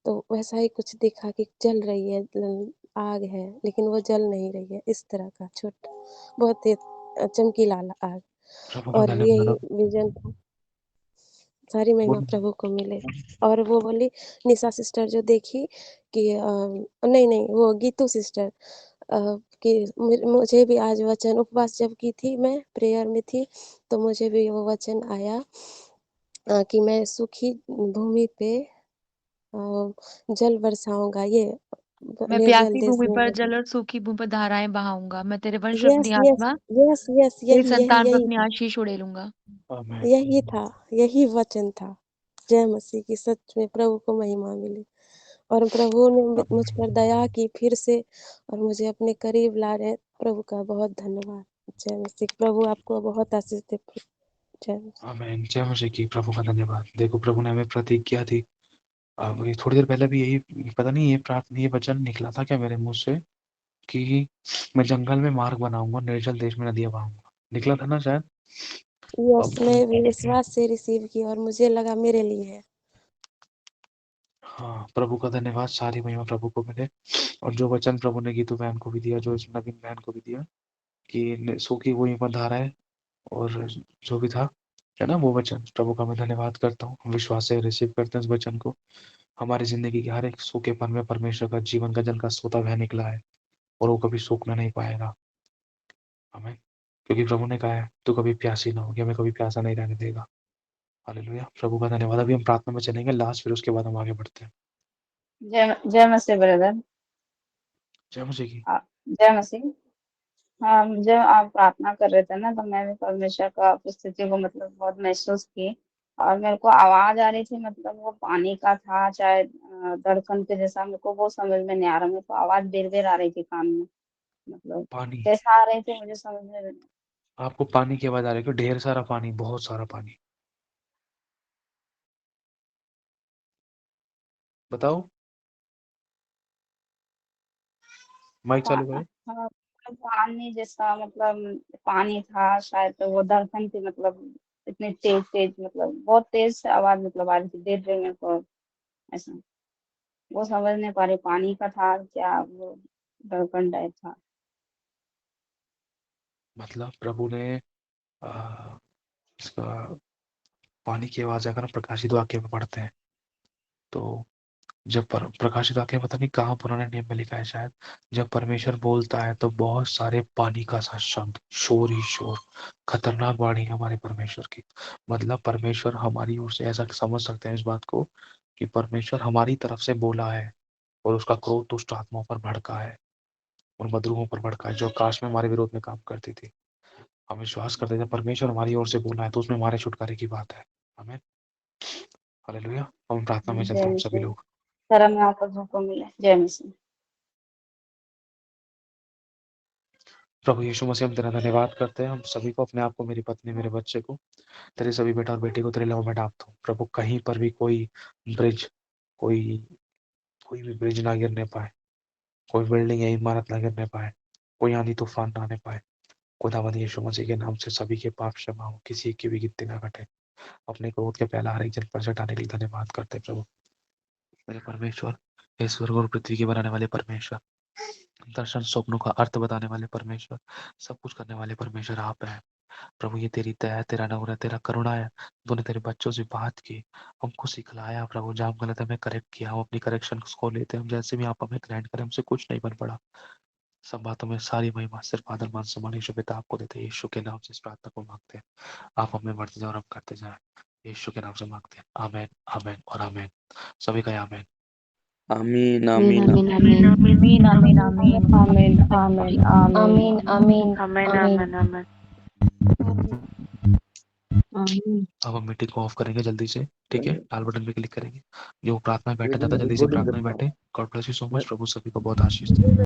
तो वैसा ही कुछ दिखा कि जल रही है, आग है, लेकिन वो जल नहीं रही है, इस तरह का बहुत तेज चमकीला आग। प्रभु का और धन्यवाद। यही विज़न था। सारी महिमा बोलो। प्रभु को मिले। और वो बोली निशा सिस्टर जो देखी कि नहीं, वो गीतू सिस्टर कि मुझे भी आज वचन उपवास जब की थी मैं, प्रेयर में थी, तो मुझे भी वो वचन आया कि मैं सूखी भूमि पे जल बरसाऊँगा, ये मैं निर्जल प्यासी देश भूमि में पर बरसा। जल और सूखी भूमि पर धाराएं बहाऊंगा। मैं तेरे वंश और यस, अपनी यस, आत्मा यस, यस, तेरी यही, यही, संतान पर यही अपनी था, आशीष उड़ेलूंगा। आमीन। यही था, यही वचन था। जय मसीह की, सच में प्रभु को महिमा मिले। और प्रभु ने मुझ पर दया की फिर से और मुझे अपने करीब ला रहे हैं। प्रभु का बहुत धन्यवाद। जय मसीह। प्रभु आपको बहुत आशीष दे। जय मसीह। आमीन। जय मसीह की। प्रभु का धन्यवाद। देखो प्रभु ने हमें प्रतिज्ञा थी। अब ये थोड़ी देर पहले भी यही, पता नहीं ये प्रार्थना, ये वचन निकला था क्या मेरे मुंह से कि मैं जंगल में मार्ग बनाऊंगा, निर्जल देश में नदियां बहाऊंगा। निकला था ना शायद। यस, अब मैं भी विश्वास से रिसीव की और मुझे लगा मेरे लिए है। हाँ, प्रभु का धन्यवाद। सारी महिमा प्रभु को मिले। और जो वचन प्रभु ने गीतू बहन को भी दिया, जो इस नवीन बहन को भी दिया कि सूखी हुई पर धाराएं, और जो भी था, है ना, वो वचन, प्रभु का मैं धन्यवाद करता हूँ। हम विश्वास से रिसीव करते हैं इस वचन को। हमारी जिंदगी के हर एक सूखेपन में परमेश्वर का जीवन का जल का सोता बह निकला है और वो कभी सूखना नहीं पाएगा। हमें, क्योंकि प्रभु ने कहा है तू कभी प्यासी ना होगी, हमें कभी प्यासा नहीं रहने देगा। हालेलुया। प्रभु का धन्यवाद। अभी हम प्रार्थना में चलेंगे लास्ट, फिर उसके बाद हम आगे बढ़ते हैं। जय जय मसीह ब्रदर। जय मसीह की। जय मसीह। हाँ, जब आप प्रार्थना कर रहे थे ना, तो मैं भी परमेश्वर का उपस्थिति को मतलब बहुत महसूस की। और मेरे को आवाज आ रही थी, मतलब वो पानी का था, चाहे धड़कन के जैसा, मेरे को वो समझ में नहीं आ रहा। मेरे को आवाज बेर बेर आ रही थी कान में, मतलब पानी, कैसा आ रही थी मुझे समझ में नहीं। आपको पानी की आवाज आ रही है? ढेर सारा पानी, बहुत सारा पानी। बताओ, माइक चालू करें। हाँ, पानी जैसा, मतलब पानी था शायद, तो वो धड़कन थी, मतलब इतनी तेज तेज, मतलब बहुत तेज से आवाज मतलब आ रही थी, देर देर में को ऐसा। वो समझ नहीं पा रही पानी का था क्या, वो धड़कन टाइप था। मतलब प्रभु ने आ, इसका पानी की आवाज अगर हम प्रकाशित वाक्य में पढ़ते हैं, तो जब प्रकाशित वाक्य पता नहीं कहाँ पुराने नियम में लिखा है शायद, जब परमेश्वर बोलता है तो बहुत सारे पानी का सा शब्द, शोर ही शोर, खतरनाक वाणी है हमारे परमेश्वर की। मतलब परमेश्वर हमारी ओर से, ऐसा समझ सकते हैं इस बात को कि परमेश्वर हमारी तरफ से बोला है और उसका क्रोध दुष्ट आत्माओं पर भड़का है और मधुरों पर भड़का है जो आकाश में हमारे विरोध में काम करती थी। हम विश्वास करते हैं जब परमेश्वर हमारी ओर से बोला है तो उसमें हमारे छुटकारे की बात है। हमें, हालेलुया। हम प्रार्थना में चलते जय हैं हम सभी मसीह। लोग। शर्म में आपको धोखा मिले। जय मसीह। प्रभु यीशु मसीह, हम तेरा धन्यवाद करते हैं। हम सभी को, अपने आप को, मेरी पत्नी, मेरे बच्चे को, तेरे सभी बेटा और बेटी को तेरे लहू में डालता हूँ। प्रभु कहीं पर भी कोई ब्रिज, कोई कोई भी ब्रिज ना गिरने पाए, कोई बिल्डिंग या इमारत ना गिरने पाए, कोई आंधी तूफान ना आने पाए। खुदावंद यीशु मसीह के नाम से सभी के पाप क्षमा हो, किसी की भी गिनती ना घटे। अपने क्रोध के पहला हर एक जन पर चटाने के लिए धन्यवाद करते हैं प्रभु। मेरे परमेश्वर, हे स्वर्ग और पृथ्वी के बनाने वाले परमेश्वर, दर्शन स्वप्नों का अर्थ बताने वाले परमेश्वर, सब कुछ करने वाले परमेश्वर आप हैं। प्रभु ये तेरी दया है, तेरा नूर है, तेरा करुणा है। तूने तेरे बच्चों से बात की, हमको सिखलाया प्रभु, जहाँ हम गलत है, हमें करेक्ट किया, हम अपनी करेक्शन को लेते हैं। हम जैसे भी आप हमें ग्रैंड करें, हमसे कुछ नहीं बन पड़ा। सब बातों में सारी महिमा सिर्फ आदर मान सम्मान यीशु पिता आपको देते हैं। यीशु के नाम से इस प्रार्थना को मांगते हैं। आप हमें बढ़ते जाओ और हम करते जाएं। यीशु के नाम से मांगते हैं। आमेन, आमेन और आमेन। सभी का आमेन। आमीन आमीन आमीन आमीन आमीन। आमीन आमीन आमीन आमीन आमीन आमीन आमीन आमीन आमीन आमीन आमीन। आमीन। अब हम मीटिंग को ऑफ करेंगे जल्दी से, ठीक है, लाल बटन पे क्लिक करेंगे। जो प्रार्थना में बैठा रिकॉर्डिंग जाता जल्दी से रिकॉर्डिंग प्रार्थना में करता हूँ बैठे। गॉड ब्लेस यू सो मैं। मच। प्रभु सभी को बहुत आशीष दे।